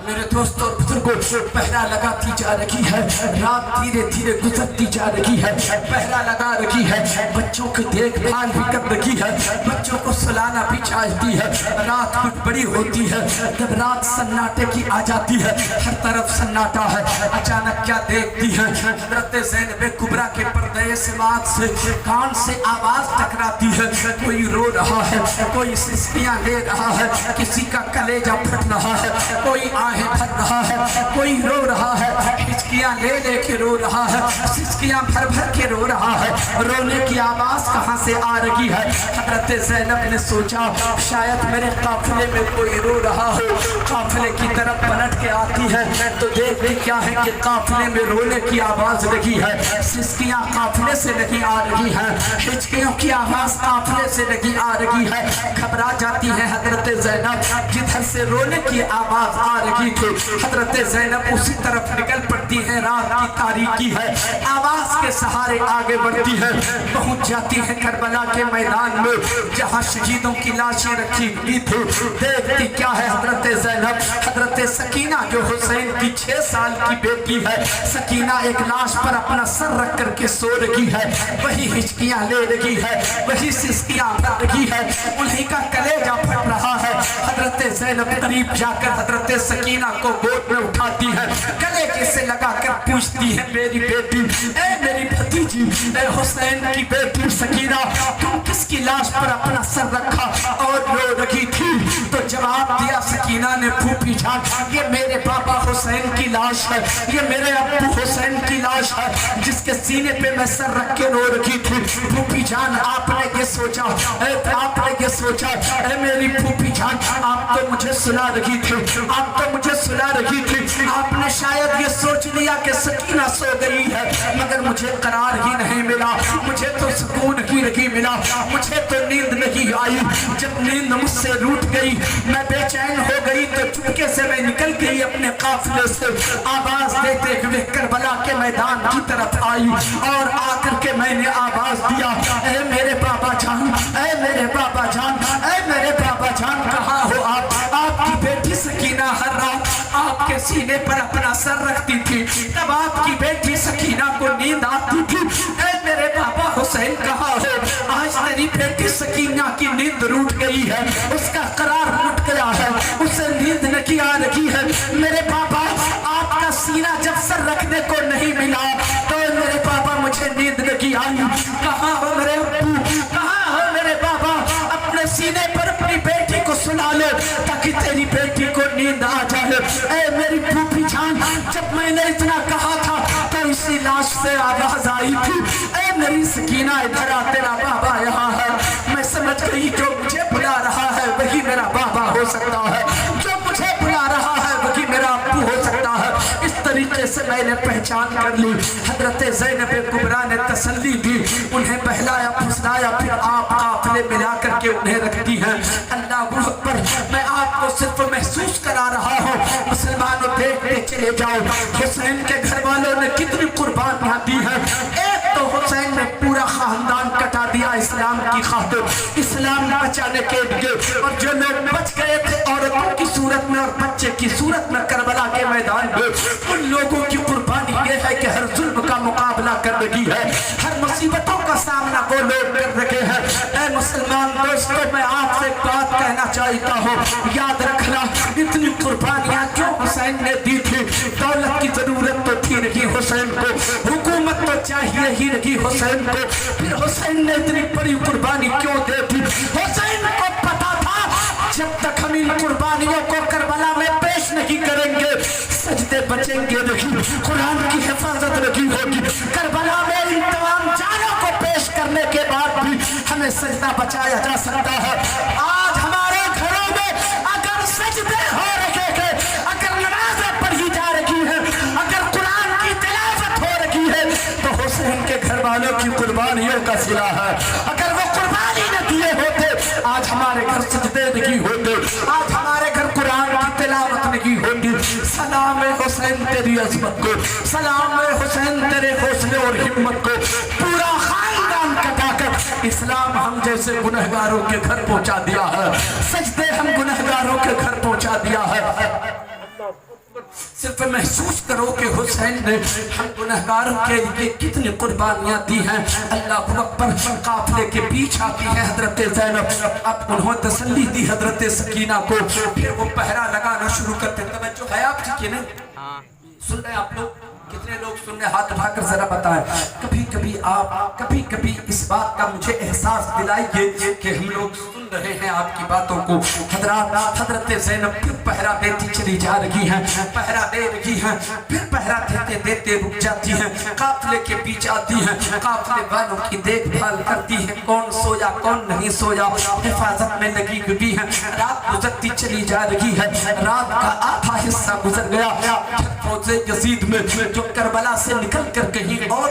मेरे दोस्तों और बुजुर्गों, पहरा लगाती जा रही है, रात धीरे धीरे गुजरती जा रही है, पहरा लगा रही है, बच्चों की देखभाल भी कर रही है, बच्चों को सुलाना भी चाहती है, रात कुछ बड़ी होती है, जब रात सन्नाटे की आ जाती है, हर तरफ सन्नाटा है, अचानक क्या देखती है? हज़रत ज़ैनब कुबरा के पर्दे समात से कान से आवाज टकराती है, कोई रो रहा है, कोई सिसकियां ले रहा है, किसी का कलेजा फट रहा है, कोई आहें भर रहा है, कोई रो रहा है, हिचकियां ले लेके रो रहा है, सिसकियां भर भर के रो रहा है, रोने की आवाज कहां से आ रही है? हज़रत ज़ैनब ने सोचा शायद मेरे काफिले में कोई रो रहा हो, काफिले की तरफ पलट के आती है तो देखती क्या है कि काफिले में रोने की आवाज लगी है, सिसकियां काफिले से नहीं आ रही है, हिचकियों की आवाज काफिले से नहीं आ रही है, घबरा जाती है हज़रत ज़ैनब, जिधर से रोने की आवाज आ रही थी हज़रत ज़ैनब उसी तरफ निकल पड़ती है, रात की तारीकी है, आवाज के सहारे आगे बढ़ती है, पहुंच जाती है करबला के मैदान में जहां शहीदों की लाशें रखी हुई थी, देखती क्या है हज़रत ज़ैनब, हज़रत सकीना जो हुसैन की 6 साल की बेटी है, सकीना एक लाश पर अपना सर रख करके सो रही है, वही हिचकियां ले रही है, वही सिसकियां भर रही है, उन्हीं का कलेजा फट रहा है, हज़रत ज़ैनब करीब जाकर हज़रत सकीना को गोद में उठाती है, गले के से लगाकर पूछती है मेरी बेटी, ए मेरी भतीजी, ए हुसैन की बेटी सकीना, तुम किसकी लाश पर अपना सर रखा और रो रही थी? तो जवाब दिया सकीना ने, फूफी जान ये मेरे पापा हुसैन की लाश है, ये मेरे अब्बू हुसैन की लाश है जिसके सीने पे मैं सर रख के रो रही थी। फूफी जान आपने ये सोचा, आपने ये सोचा, ए मेरी फूफी जान आप तो मुझे सुला रही थी, आप तो मुझे सुला रही थी, आपने शायद ये सोच लिया कि सकीना सो गई है, मगर मुझे करार ही नहीं मिला, मुझे तो सुकून ही नहीं मिला, मुझे तो नींद नहीं आई, जब नींद मुझसे रूठ गई मैं बेचैन हो गई तो चुपके से मैं निकल गई अपने काफिले से, आवाज देते हुए करबला के मैदान की तरफ आई और आकर के मैंने आवाज दिया, ए मेरे बाबा जान, ए मेरे बाबा जान, ए मेरे बाबा जान कहाँ हो आप? आपकी बेटी सकीना हर रात आपके सीने पर अपना सर रखती थी, तब आपकी बेटी सकीना को नींद आती थी, ए मेरे बाबा हुसैन कहाँ हो? आज मेरी बेटी सकीना की नींद रूठ गई है, उसका करार लुट गया है, उसे नींद नहीं आ रही है, मेरे पापा आपका सीना जब सर रखने को नहीं मिला तो मेरे पापा मुझे नींद नहीं आई, कहाँ हो मेरे अब्बू, कहाँ हो मेरे बाबा? अपने सीने पर अपनी बेटी को सुला ले ताकि तेरी बेटी को नींद आ जाए। ए मेरी फूफी जान जब मैंने इतना कहा था तो इसी लाश से आवाज आई थी, ए मेरी सकीना इधर आ, तेरा बाबा यहाँ है। मैं समझ गई जो मुझे बुला रहा है वही मेरा बाबा हो सकता है, जो मुझे बुला रहा है वही मेरा अब्बू हो सकता है। इस तरीके से मैंने पहचान कर ली। हजरत ज़ैनब कुबरा ने तसल्ली दी, उन्हें बहलाया फुसलाया, फिर आप काफिले मिला करके उन्हें रखती हैं। अल्लाह अकबर, मैं आपको सिर्फ महसूस करा रहा हूँ, मुसलमानों देखते चले जाओ हुसैन के घर वालों ने कितनी कुर्बानियां दी हैं। एक तो हुसैन ने पूरा खानदान कटा दिया इस्लाम की खातिर, इस्लाम बचाने के लिए, और जो लोग बच गए थे औरतों की सूरत में और बच्चे की सूरत में करबला के मैदान में, उन लोगों की कुर्बानी ये है कि हर जुल्म का मुकाबला कर रही है, हर मुसीबतों का सामना वो लोग कर रहे हैं। ऐ मुसलमान दोस्तों, मैं आपसे एक बात कहना चाहता हूँ, याद रखना इतनी कुर्बानियां क्यों حسین کو حکومت تو چاہیے ہی نہیں حسین کو، پھر حسین نے اتنی بڑی قربانی کیوں دے دی؟ حسین کو پتا تھا جب تک ہم ان قربانیوں کو کربلا میں پیش نہیں کریں گے سجدے بچیں گے نہیں، قرآن کی حفاظت نہیں ہوگی۔ کربلا میں ان تمام جانوں کو پیش کرنے کے بعد بھی ہمیں سجدہ بچایا جا سکتا ہے۔ آج ہمارے گھروں میں اگر سجدے ہو رہے ہیں، اگر نمازیں پڑھی جا رہی ہیں، اگر قرآن کی تلاوت ہو رہی ہے تو حسین کے گھر والوں کی قربانیوں کا صلہ ہے۔ اگر وہ قربانی نہ دیے ہوتے آج ہمارے گھر سجدے نہیں ہوتے، آج ہمارے گھر قرآن کی تلاوت نہیں ہوتی۔ سلام حسین تیری عظمت کو، سلام حسین تیرے حوصلے اور ہمت کو، پورا خاندان کٹا کر اسلام ہم جیسے گنہگاروں کے گھر پہنچا دیا ہے، سجدے ہم گنہگاروں کے گھر پہنچا دیا ہے۔ صرف محسوس کرو کہ حسین نے ہم گنہگاروں کے لیے کتنی قربانیاں دی ہیں۔ اللہ اکبر۔ قافلے کے پیچھے آتی ہے حضرت زینب، اب انہوں نے تسلی دی حضرت سکینہ کو، پھر وہ پہرا لگانا شروع کرتے۔ توجہ ہے آپ کی کہ نہیں؟ سن رہے ہیں آپ لوگ؟ کتنے لوگ سن رہے؟ ہاتھ اٹھا کر ذرا بتائیں۔ کبھی کبھی اس بات کا مجھے احساس دلائیے کہ ہم لوگ سن رہے ہیں آپ کی باتوں کو۔ حضرت زینب پھر پہرا دیتی چلی جا رہی ہیں، پہرا دے رہی ہیں، پھر پہرا دیتے دیتے رک جاتی ہیں، قافلے کے بیچ آتی ہیں، قافلے والوں کی دیکھ بھال کرتی ہیں، کون سویا کون نہیں سویا، حفاظت میں لگی ہوئی ہیں۔ رات گزرتی چلی جا رہی ہے، رات کا آدھا حصہ گزر گیا۔ فوج یزید میں جو کربلا سے نکل کر کہیں اور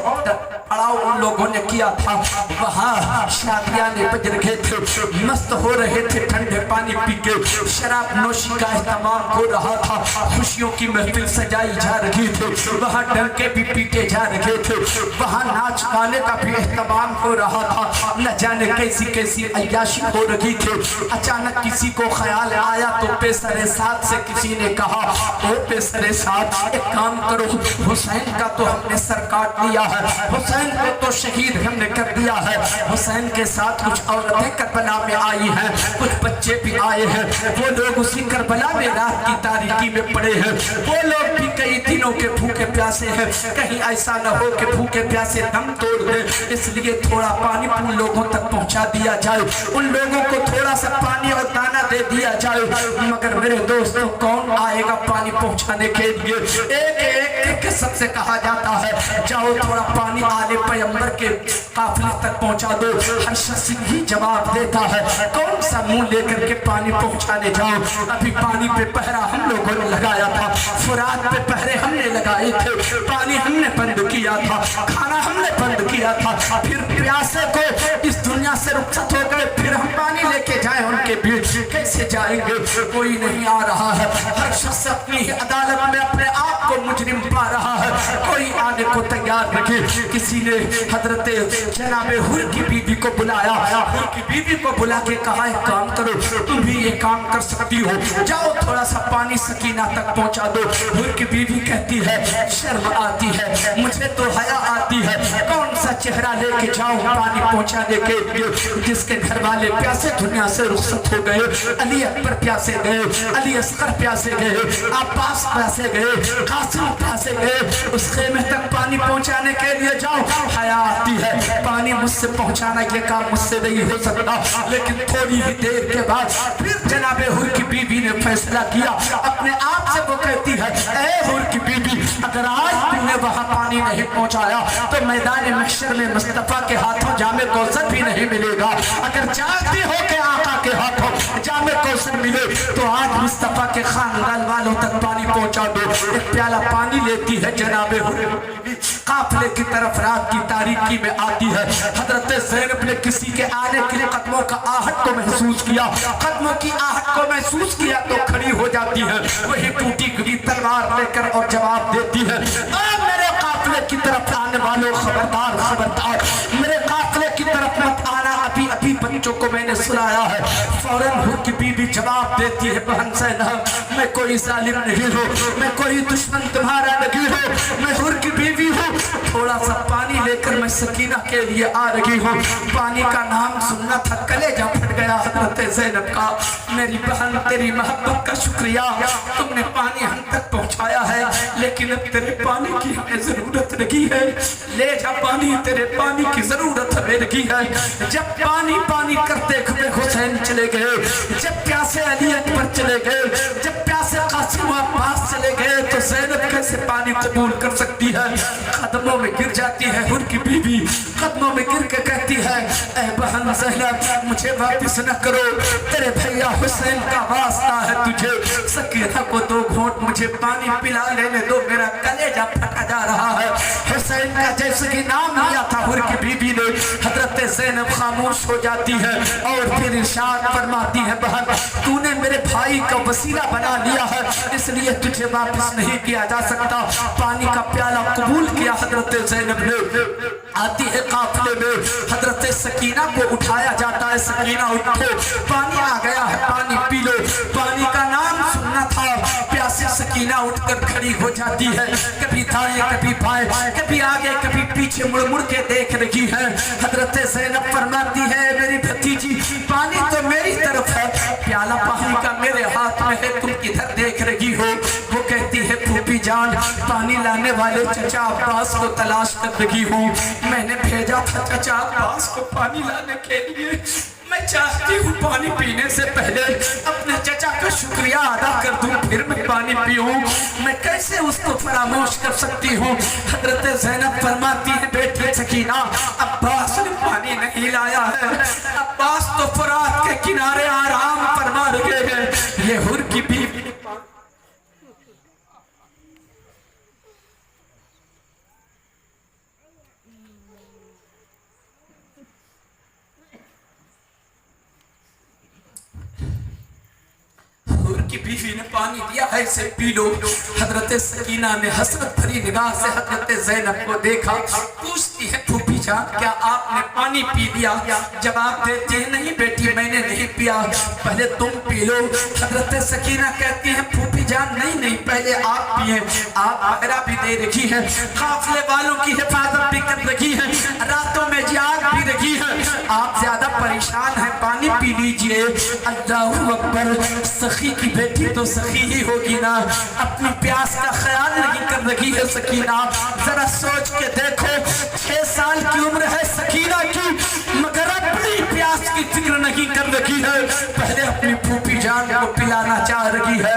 پڑاؤ ان لوگوں نے کیا تھا، وہاں شادیاں بج رہے تھے، مست ہو رہے تھے، ٹھنڈے پانی پی کے شراب نوشی کا اہتمام ہو رہا تھا، خوشیوں کی محفل سجائی جا رہی تھی، وہاں ڈنکے بھی پیٹے جا رہے تھے، وہاں ناچ گانے کا بھی اہتمام ہو رہا تھا، نہ جانے کیسی کیسی عیاشی ہو رہی تھی۔ اچانک کسی کو خیال آیا تو پیسر ساتھ سے کسی نے کہا، او پیسر ساتھ ایک کام کرو، حسین کا تو ہم نے سر کاٹ لیا ہے، حسین کو تو شہید ہم نے کر دیا ہے، حسین کے ساتھ کچھ عورتیں کربلا میں آئی ہیں، کچھ بچے بھی آئے ہیں، وہ لوگ اسی کربلا میں رات کی تاریکی میں پڑے ہیں، وہ لوگ بھی کئی دنوں کے بھوکے پیاسے ہیں، کہیں ایسا نہ ہو کہ بھوکے پیاسے دم توڑ دیں، اس لیے تھوڑا پانی ان لوگوں تک پہنچا دیا جائے، ان لوگوں کو تھوڑا سا پانی اور دانہ دے دیا جائے۔ مگر میرے دوستوں کون آئے گا پانی پہنچانے کے لیے؟ ایک سب سے کہا جاتا ہے جاؤ تھوڑا پانی آل پیغمبر کے قافلے تک پہنچا دو، ہر شخص ہی جواب دیتا ہے کون سا منہ لے کر کے پانی پہنچانے جاؤ؟ ابھی پانی پہ پہرا ہم لوگوں نے لگایا تھا، فرات پہ پہرے ہم نے لگائے تھے، پانی ہم نے بند کیا تھا، کھانا ہم نے بند کیا تھا، پھر پیاسے کو اس دنیا سے رخصت ہو گئے، پھر ہم پانی لے کے جائیں ان کے بیچ کیسے جائیں گے؟ کوئی نہیں آ رہا ہے، ہر شخص اپنی عدالت میں اپنے آپ کو مجرم پا رہا ہے، کوئی آنے کو تیار نہیں۔ کسی نے حضرت جناب حر کی بیوی کو بلایا، حر کی بیوی کو بلا کے کہا ایک کام کرو، تم بھی یہ کام کر سکتی ہو، جاؤ تھوڑا سا پانی سکینہ تک پہنچا دو۔ حر کی بیوی کہتی ہے شرم آتی ہے، مجھے تو حیا آتی ہے، کون سا چہرہ لے کے جاؤں پانی پہنچانے کے لیے؟ جس کے گھر والے پیاسے دنیا سے رخصت ہو گئے، علی اکبر پیاسے گئے، علی اصغر پیاسے گئے، عباس پیاسے گئے، قاسم پیاسے گئے، اس خیمے تک پانی پہنچانے کے لیے جاؤ، حیا آتی ہے، پانی مجھ سے پہنچانا یہ کام مجھ سے نہیں ہو سکتا۔ لیکن تھوڑی ہی دیر کے بعد پھر جناب حر کی بیوی نے فیصلہ کیا، اپنے آپ سے وہ کہتی ہے اے حر کی بیوی اگر آج تم نے وہاں پانی نہیں پہنچایا تو میدان محشر میں مصطفیٰ کے ہاتھوں جام کوثر بھی نہیں ملے گا، اگر چاہتی ہو کہ آقا کے ہاتھوں جام کوثر ملے تو آج مصطفیٰ کے خاندان والوں تک پانی پہنچا دو۔ ایک پیالہ پانی لیتی ہے جناب حر قافلے کی طرف رات کی تاریکی میں آتی ہے، حضرت زینب نے کسی کے آنے کے لیے قدموں کا آہٹ کو محسوس کیا، قدموں کی آہٹ کو محسوس کیا تو کھڑی ہو جاتی ہے، وہی ٹوٹی ہوئی تلوار لے کر اور جواب دیتی ہے اے میرے قافلے کی طرف آنے والوں خبردار خبردار، میرے قافلے کی طرف مت آنا، ابھی ابھی بچوں کو میں نے سلایا ہے۔ فوراً حر کی بیوی جواب دیتی ہے بہن زینب میں کوئی ظالم نہیں ہوں، میں کوئی دشمن تمہارا نہیں ہوں، میں حر کی بیوی ہوں، تھوڑا سا پانی لے کر میں سکینہ کے لیے آ رہی ہوں۔ پانی کا نام سننا تھا کلیجہ پھٹ گیا حضرت زینب کا، میری بہن تیری محبت کا شکریہ، تم نے پانی ہم تک پہنچا اٹھایا ہے لیکن اب تیرے پانی کی ہمیں ضرورت لگی ہے، لے جا پانی، تیرے پانی کی ضرورت ہمیں لگی ہے۔ جب پانی پانی کرتے ہوئے حسین چلے گئے، جب پیاسے علی اکبر چلے گئے، جب پیاسے قاسم عباس چلے گئے، تو زینب کیسے پانی قبول کر سکتی ہے؟ قدموں میں گر جاتی ہے حر کی بیوی، قدموں میں گر کے کہتی ہے اے بہن زینب مجھے واپس نہ کرو، تیرے بھیا حسین کا واسطہ ہے تجھے، سکینہ کو 2 گھونٹ مجھے پانی پلا لینے دو، میرا کلیجہ پھٹا جا رہا ہے۔ حسین کا جیسے کہ نام لیا تھا حر کی بیوی نے، حضرت زینب خاموش ہو جاتی ہے اور پھر ارشاد فرماتی ہے بہن تو نے میرے بھائی کا وسیلہ بنا لیا ہے، اس لیے تجھے واپس نہیں کیا جا سکتا۔ پانی کا پیالہ قبول کیا حضرت زینب نے، آتی ہے قافلے میں، حضرت سکینہ کو اٹھایا جاتا ہے، سکینہ اٹھو پانی آ گیا ہے، پانی پی لو۔ پانی کا نام سننا تھا، پیاسی سکینہ اٹھ کر کھڑی ہو جاتی ہے، کبھی دائیں کبھی بائیں، کبھی آگے کبھی پیچھے مڑ مڑ کے دیکھ رہی ہے۔ حضرت زینب فرماتی ہے میری بھتیجی پانی تو میری طرف ہے، پیالہ پانی کا میرے ہاتھ میں ہے، تم کدھر دیکھ رہی ہو؟ وہ کہتی ہے پھوپھی جان پانی لانے والے چچا عباس کو تلاش کر رہی ہوں، میں نے بھیجا تھا چچا عباس کو پانی لانے کے لیے، میں چاہتی ہوں پانی پینے سے پہلے اپنے چچا کا شکریہ ادا کر دوں پھر میں پانی پیوں، میں کیسے اس کو فراموش کر سکتی ہوں؟ حضرت زینب فرماتی ہے بیٹی سکینہ عباس نے پانی نہیں لایا ہے، عباس تو فرات کے کنارے آرام فرما رہے ہیں، یہ حر کی بیوی کی بیوی نے پانی دیا ہے اسے پی لو۔ حضرت سکینہ نے حسرت بھری نگاہ سے حضرت زینب کو دیکھا، پوچھتی ہے پھوپھی جان کیا آپ نے پانی پی لیا؟ جواب دیتی ہے نہیں بیٹی میں نے نہیں پیا، پہلے تم پی لو۔ حضرت سکینہ کہتی ہے پھوپھی جان نہیں پہلے آپ پیئے، آپ پہرا بھی دے رکھی ہے، قافلے والوں کی حفاظت بھی کر رکھی ہے، راتوں میں جاگ بھی رکھی ہے، آپ زیادہ پریشان ہیں پانی پی لیجئے۔ اللہ اکبر، سخی کی بیٹی تو سخی ہی ہوگی نا، اپنی پیاس کا خیال نہیں کر رہی ہے سکینہ، ذرا سوچ کے دیکھو 6 سال کی عمر ہے سکینہ کی مگر اپنی پیاس کی فکر نہیں کر رہی ہے، پہلے اپنی پھوپھی جان کو پلانا چاہ رہی ہے۔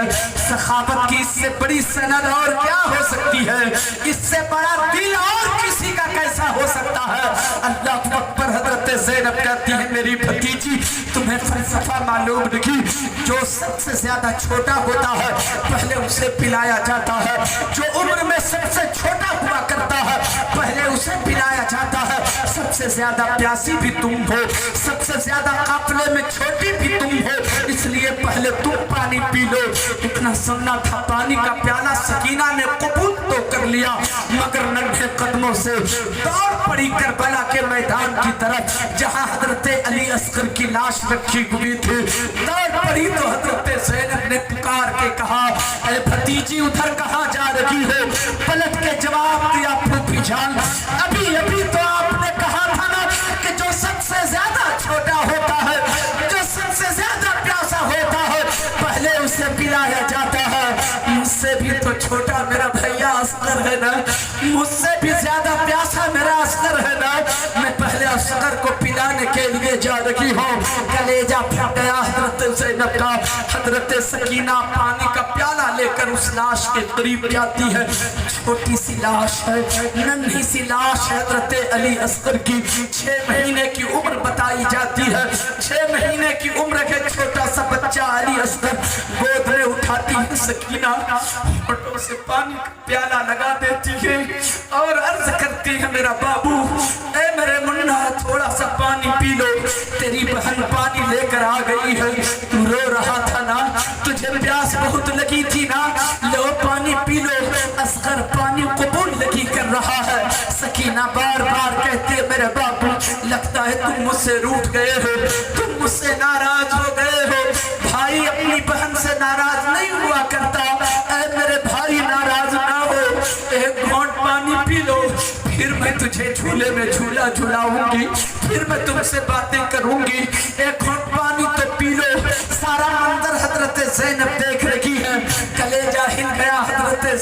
سخاوت کی اس سے بڑی سند اور کیا ہو سکتی ہے؟ اس سے بڑا دل اور کسی کا کیسا ہو سکتا ہے؟ اللہ اکبر۔ حضرت زینب کہتی ہے میری بھتیجی تمہیں فلسفہ معلوم نہیں، جو سب سے زیادہ چھوٹا ہوتا ہے پہلے اسے پلایا جاتا ہے، جو عمر میں سب سے چھوٹا ہوا کرتا ہے پہلے اسے پلایا جاتا ہے، سب سے زیادہ پیاسی بھی تم ہو، سب سے زیادہ قافلے میں چھوٹی بھی تم ہو، اس لیے پہلے تم پانی پی لو۔ اتنا سننا تھا، پانی کا پیالہ سکینہ نے قبول تو کر لیا مگر ننھے قدموں سے دوڑ پڑی کربلا کے میدان کی طرف جہاں حضرت علی اصغر کی لاش رکھی ہوئی تھی، دوڑ پڑی تو حضرت زینب نے پکار کے کہا اے بھتیجی ادھر کہاں جا رہی ہو؟ پلٹ کے جواب دیا پھوپھی جان ابھی تو آپ نے کہا تھا نا کہ جو سب سے زیادہ چھوٹا ہوتا ہے، جو سب سے زیادہ پیاسا ہوتا ہے پہلے اسے پلایا جاتا ہے، مجھ سے بھی تو چھوٹا میرا بھیا اصغر ہے نا، مجھ سے بھی زیادہ پیاسا میرا اصغر ہے نا، میں پہلے اصغر کو پلانے کے لیے جا رہی ہوں۔ کلیجہ پھٹ گیا حضرت زینب کا۔ حضرت سکینہ پانی کا پیالہ لے کر اس لاش کے قریب جاتی ہے، چھوٹی سی لاش ہے، ننھی سی لاش ہے حضرت علی اصغر کی، 6 مہینے کی عمر بتائی جاتی ہے، 6 مہینے کی عمر کے چھوٹا سا بچہ علی اصغر گود میں اٹھاتی ہے سکینہ، ہونٹوں سے پانی کا پیالہ لگا دیتی ہے اور عرض کرتی ہے میرا بابو اے میرے منا تھوڑا سا پانی پی لو، تیری بہن پانی لے کر آ گئی ہے، تو رو رہا تھا نا، تجھے پیاس بہت لگی تھی نا، لو پانی پی لو۔ اصغر پانی قبول نہیں کر رہا ہے، سکینہ بار بار کہتی ہے میرے باپو لگتا ہے تم مجھ سے روٹھ گئے ہو، تم مجھ سے ناراض ہو گئے ہو، بھائی اپنی بہن سے ناراض نہیں ہوا کرتا، اے میرے بھائی ناراض نہ ہو، ایک گھونٹ پانی پی لو، پھر میں تجھے جھولے میں جھولا جھولاؤں گی، پھر میں تم سے باتیں کروں گی، ایک گھونٹ پانی تو پی لو۔ سارا منظر حضرت زینب دیکھ رہی ہے، کلیجہ ہل گیا حضرت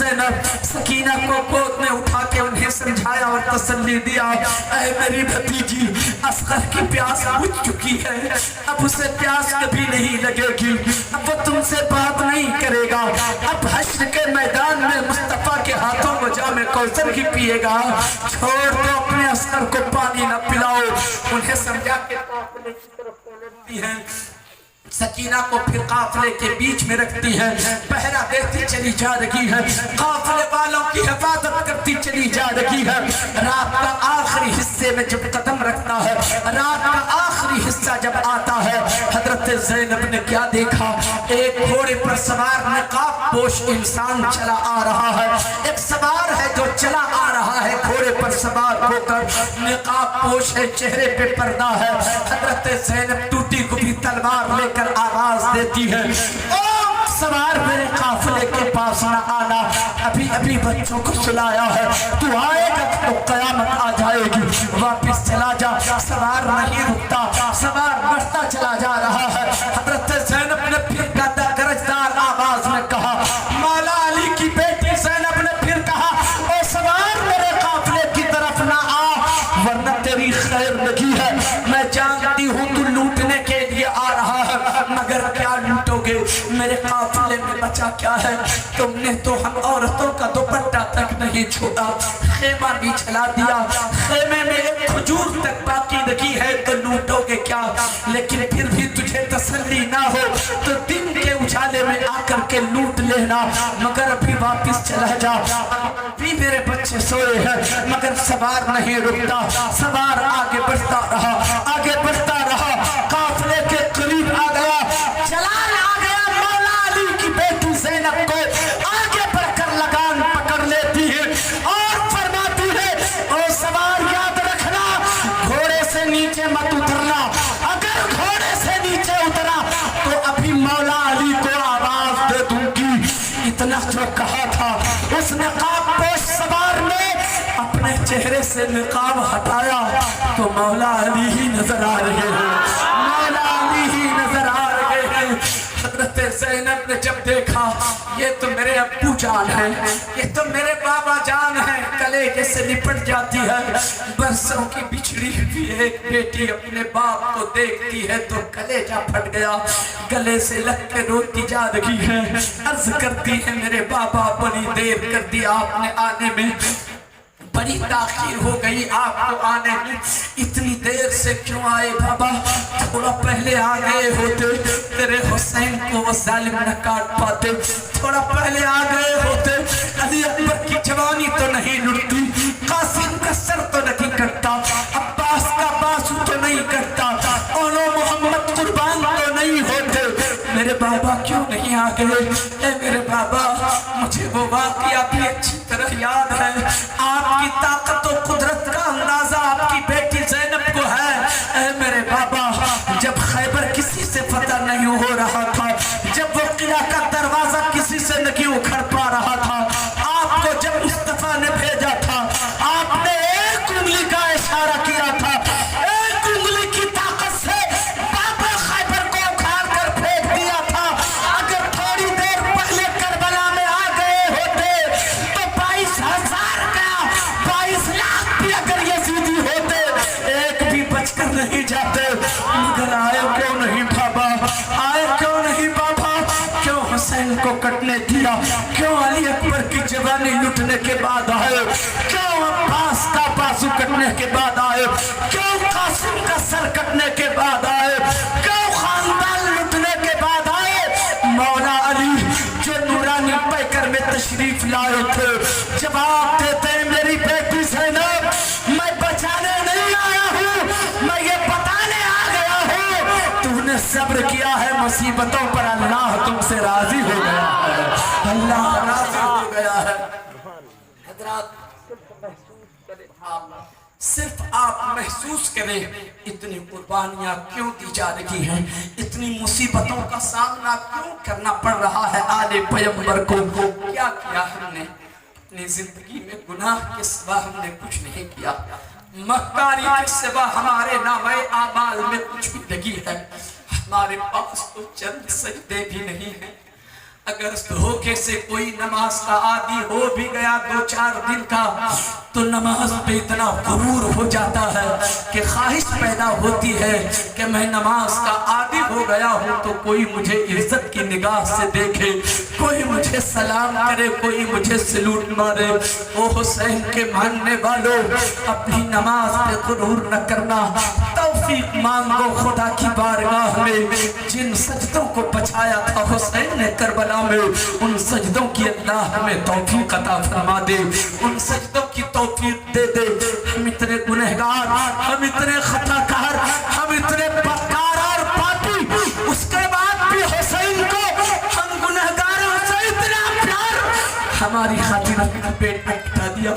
زینب سکینہ کو گود میں اٹھا کے انہیں سمجھایا اور تسلی دیا، اے میری بھتیجی اصغر کی پیاس بجھ چکی ہے، اب اسے پیاس کبھی نہیں لگے گی، اب وہ تم سے بات نہیں کرے گا، اب حشر کے میدان میں مصطفیٰ کے ہاتھوں کو جام کوثر ہی پیے گا، چھوڑ دو اپنے اصغر کو پانی نہ پلاؤ۔ انہیں سمجھا کے قافلے کی طرف پلٹتی ہیں، سکینہ کو پھر قافلے کے بیچ میں رکھتی ہے، پہرا دیتی چلی جا رہی ہے، قافلے والوں کی حفاظت کرتی چلی جا رہی ہے۔ رات کا آخری حصے میں جب قدم رکھتا ہے، رات کا آخری حصہ جب آتا ہے، حضرت زینب نے کیا دیکھا؟ ایک گھوڑے پر سوار نقاب پوش انسان چلا آ رہا ہے، ایک سوار ہے جو چلا آ رہا ہے گھوڑے پر سوار ہو کر، نقاب پوش ہے، چہرے پہ پردہ ہے۔ حضرت زینب ٹوٹی ہوئی تلوار لے کر آواز دیتی ہے، او سوار میرے قافلے کے پاس نہ آنا، ابھی بچوں کو سلایا ہے، تو آئے گا تو قیامت آ جائے گی، واپس چلا جا۔ سوار نہیں رکتا، سوار بڑھتا چلا جا رہا ہے۔ حضرت زینب نے پھر گرجدار آواز میں کہا، مولا علی کی بیٹی زینب نے پھر کہا، او سوار میرے قافلے کی طرف نہ آ، ورنہ تیری خیر لگی ہے، میں جانتی ہوں تو لوٹنے کے لیے آ رہا ہے، مگر کیا لوٹو گے؟ میرے قافلے میں بچا کیا ہے؟ تم نے تو ہم عورتوں کا دوپٹہ تک نہیں چھوڑا، خیمہ بھی چلا دیا، خیمے میں ایک کھجور تک باقی رکھی ہے، تو لوٹو گے کیا؟ لیکن پھر بھی تجھے تسلی نہ ہو تو دن کے اجالے میں آ کر کے لوٹ لینا، مگر ابھی واپس چلا جا۔ ابھی میرے بچے سوئے ہیں، مگر سوار نہیں رکتا، سوار آگے بڑھتا رہا، آگے بڑھتا رہا، قافلے کے قریب آ گیا، جلال آ گیا، مولا علی کی بیٹی زینب کو آگے بڑھ کر لگام پکڑ لیتی ہے اور فرماتی ہے، او سوار یاد رکھنا، گھوڑے سے نیچے مت اترنا، اگر گھوڑے سے نیچے اترا تو ابھی مولا علی کو آواز دے دوں گی۔ اتنا جو کہا تھا، اس نقاب پوش سوار نے اپنے چہرے سے نقاب ہٹایا تو مولا علی ہی نظر آ رہے ہیں، مولا علی ہی نظر آ رہے ہیں۔ حضرت زینب نے جب دیکھا یہ تو میرے ابو جان ہیں، یہ تو میرے بابا جان ہیں، کلیجے سے لپٹ جاتی ہے۔ برسوں کی بچھڑی ہوئی ایک بیٹی اپنے باپ کو دیکھتی ہے تو کلیجہ پھٹ گیا، گلے سے لگ کے روتی جا رہی ہے، عرض کرتی ہے، میرے بابا بڑی دیر کر دیا آپ نے آنے میں، بڑی تاخیر ہو گئی آپ کو آنے میں، اتنی دیر سے کیوں آئے بابا؟ تھوڑا پہلے آ گئے ہوتے، تیرے حسین کو وہ ظالم نہ کاٹ پاتے، تھوڑا پہلے آ گئے ہوتے، علی اکبر کی جوانی تو نہیں لٹتی، قاسم کا سر تو نہیں کٹتا، عباس کا بازو تو نہیں کٹتا، اولو محمد قربان تو نہیں ہوتے، میرے بابا کیوں نہیں آ گئے؟ اے میرے بابا، مجھے وہ واقعہ بھی اچھی طرح یاد ہے، آپ کی طاقت و قدرت کا اندازہ آپ کی بیٹی زینب کو ہے۔ اے میرے بابا، جب خیبر کسی سے فتح نہیں ہو رہا تھا، جب وہ قلعہ کا دروازہ کسی سے نہیں اکھڑ پا رہا تھا، آپ کو جب مصطفیٰ نے بھیجا تھا، آپ نے ایک انگلی کا اشارہ کیا تھا، ایک انگلی کی طاقت سے بابا خیبر کو اکھاڑ کر پھینک دیا تھا۔ اگر تھوڑی دیر پہلے کربلا میں آ گئے ہوتے تو 22,000 کا 22 لاکھ بھی اگر یزیدی ہوتے ایک بھی بچ کر نہیں جاتے، مگر آئے کیوں نہیں بابا؟ آئے کیوں نہیں بابا؟ کیوں حسین کو کٹنے دیا؟ کیوں علی اکبر کی جوانی لٹنے کے بعد آئے؟ کیوں عباس کا بازو کٹنے کے بعد آئے؟ کیوں قاسم کا سر کٹنے کے بعد آئے؟ کیوں خاندان لٹنے کے بعد آئے؟ مولا علی جو نورانی پیکر میں تشریف لائے تھے، جواب دیتے ہیں، میری بیٹی زینب، میں بچانے نہیں آیا ہوں، میں یہ بتانے آ گیا ہوں، تو نے صبر کیا ہے مصیبتوں پر، اللہ تم سے راضی ہو گیا ہے، اللہ راضی ہو گیا ہے۔ حضرات صرف آپ محسوس کریں اتنی قربانیاں کیوں دی جا رہی ہیں، اتنی مصیبتوں کا سامنا کیوں کرنا پڑ رہا ہے آل پیغمبر کو۔ کیا کیا ہم نے اپنی زندگی میں؟ گناہ کے سوا ہم نے کچھ نہیں کیا، مکاری کے سوا ہمارے نامہ اعمال میں کچھ بھی نہیں ہے، ہمارے پاس تو چند سجدے بھی نہیں ہیں۔ اگر اس دھوکے سے کوئی نماز کا عادی ہو بھی گیا 2-4 دن کا تو نماز پہ اتنا غرور ہو جاتا ہے کہ خواہش پیدا ہوتی ہے کہ میں نماز کا عادی ہو گیا ہوں تو کوئی مجھے عزت کی نگاہ سے دیکھے، کوئی مجھے سلام کرے، کوئی مجھے سلوٹ مارے۔ او حسین کے ماننے والوں، اپنی نماز پہ غرور نہ کرنا، توفیق مانگو خدا کی بارگاہ میں۔ جن سجدوں کو بچایا تھا حسین نے کربلا میں، ان سجدوں کی اللہ ہمیں توفیق عطا فرما دے، ان سجدوں کی توفیق دے دے۔ ہم اتنے گنہگار، ہم اتنے خطا کار، ہم اتنے بدکار اور پاپی، اس کے بعد بھی حسین کو ہم گنہگاروں سے اتنا پیار، ہماری خاطر اپنا پیٹ میں کٹا دیا،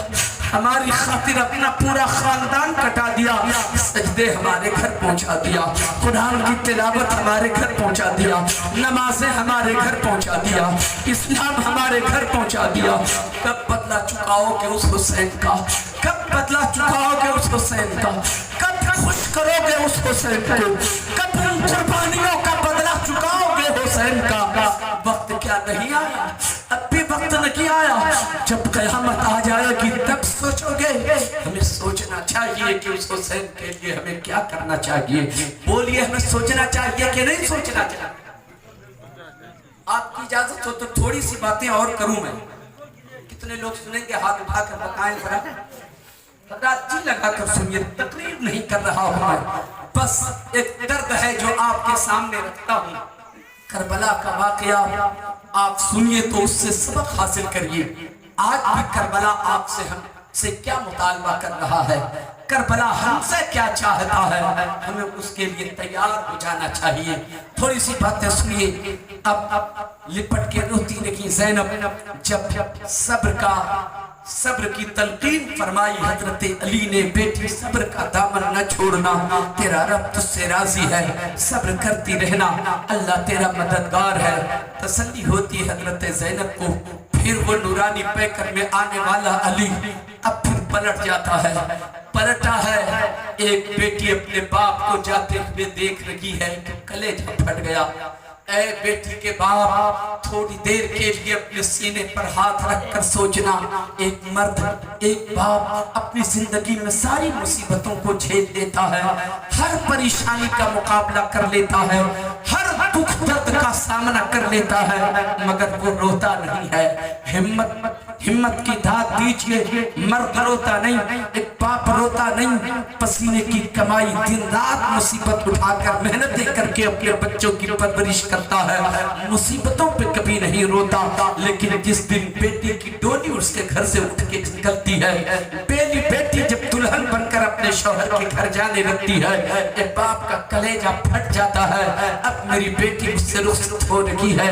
ہماری خاطر اپنا پورا خاندان کٹا دیا، سجدے ہمارے گھر پہنچا دیا، قرآن کی تلاوت ہمارے گھر پہنچا دیا، نمازیں ہمارے گھر پہنچا دیا، اسلام ہمارے گھر پہنچا دیا۔ کب بدلہ چکاؤ گے اس حسین کا؟ کب بدلہ چکاؤ گے اس حسین کا؟ کب خوش کرو گے اس حسین کو؟ کب ان قربانیوں کا بدلہ چکاؤ گے حسین کا؟ وقت کیا نہیں آیا؟ اب بھی وقت نہیں آیا؟ جب قیامت آ جائے گی تب سوچو گے؟ ہمیں سوچنا چاہیے کہ اس حسین کے لیے ہمیں کیا کرنا چاہیے۔ بولیے ہمیں سوچنا چاہیے کہ نہیں سوچنا چاہیے؟ آپ کی اجازت ہو تو تھوڑی سی باتیں اور کروں میں۔ کتنے لوگ سنیں گے؟ ہاتھ اٹھا کر بتائیں ذرا، جی لگا کر سنیے، تقریر نہیں کر رہا ہوں میں، بس ایک درد ہے جو آپ کے سامنے رکھتا ہوں۔ کربلا کا واقعہ آپ سنیے تو اس سے سبق حاصل کریے۔ آج بھی کربلا آپ سے ہم سے کیا مطالبہ کر رہا ہے، کربلا ہم سے کیا چاہتا ہے، ہمیں اس کے لیے تیار ہو جانا چاہیے۔ تھوڑی سی باتیں سنیے۔ اب لپٹ کے روتی رہی زینب، جب صبر کی تلقین فرمائی حضرت علی نے، بیٹی صبر کا دامن نہ چھوڑنا، تیرا رب تجھ سے راضی ہے، صبر کرتی رہنا، اللہ تیرا مددگار ہے۔ تسلی ہوتی حضرت زینب کو۔ پھر وہ نورانی پیکر میں آنے والا علی اب پھر پلٹ جاتا ہے، پلٹا ہے۔ ایک بیٹی اپنے باپ کو جاتے ہوئے دیکھ رہی ہے تو کلیجہ پھٹ گیا۔ اے بیٹی کے باپ، تھوڑی دیر کے لیے اپنے سینے پر ہاتھ رکھ کر سوچنا، ایک مرد، ایک باپ اپنی زندگی میں ساری مصیبتوں کو جھیل لیتا ہے، ہر پریشانی کا مقابلہ کر لیتا ہے، ہر دکھ درد کا سامنا کر لیتا ہے، مگر وہ روتا نہیں ہے۔ ہمت کی داد دیجئے، مرد روتا نہیں، ایک باپ روتا نہیں، پسینے کی کمائی دن رات مصیبت اٹھا کر محنتیں کر کے اپنے بچوں کی پرورش کرتا ہے، مصیبتوں پہ کبھی نہیں روتا۔ لیکن جس دن بیٹی کی ڈولی اس کے گھر سے اٹھ کے نکلتی ہے، پہلی بیٹی جب دلہن بن کر اپنے شوہر کے گھر جانے لگتی ہے، ایک باپ کا کلیجہ پھٹ جاتا ہے، اب میری بیٹی مجھ سے رخصت ہو رہی ہے۔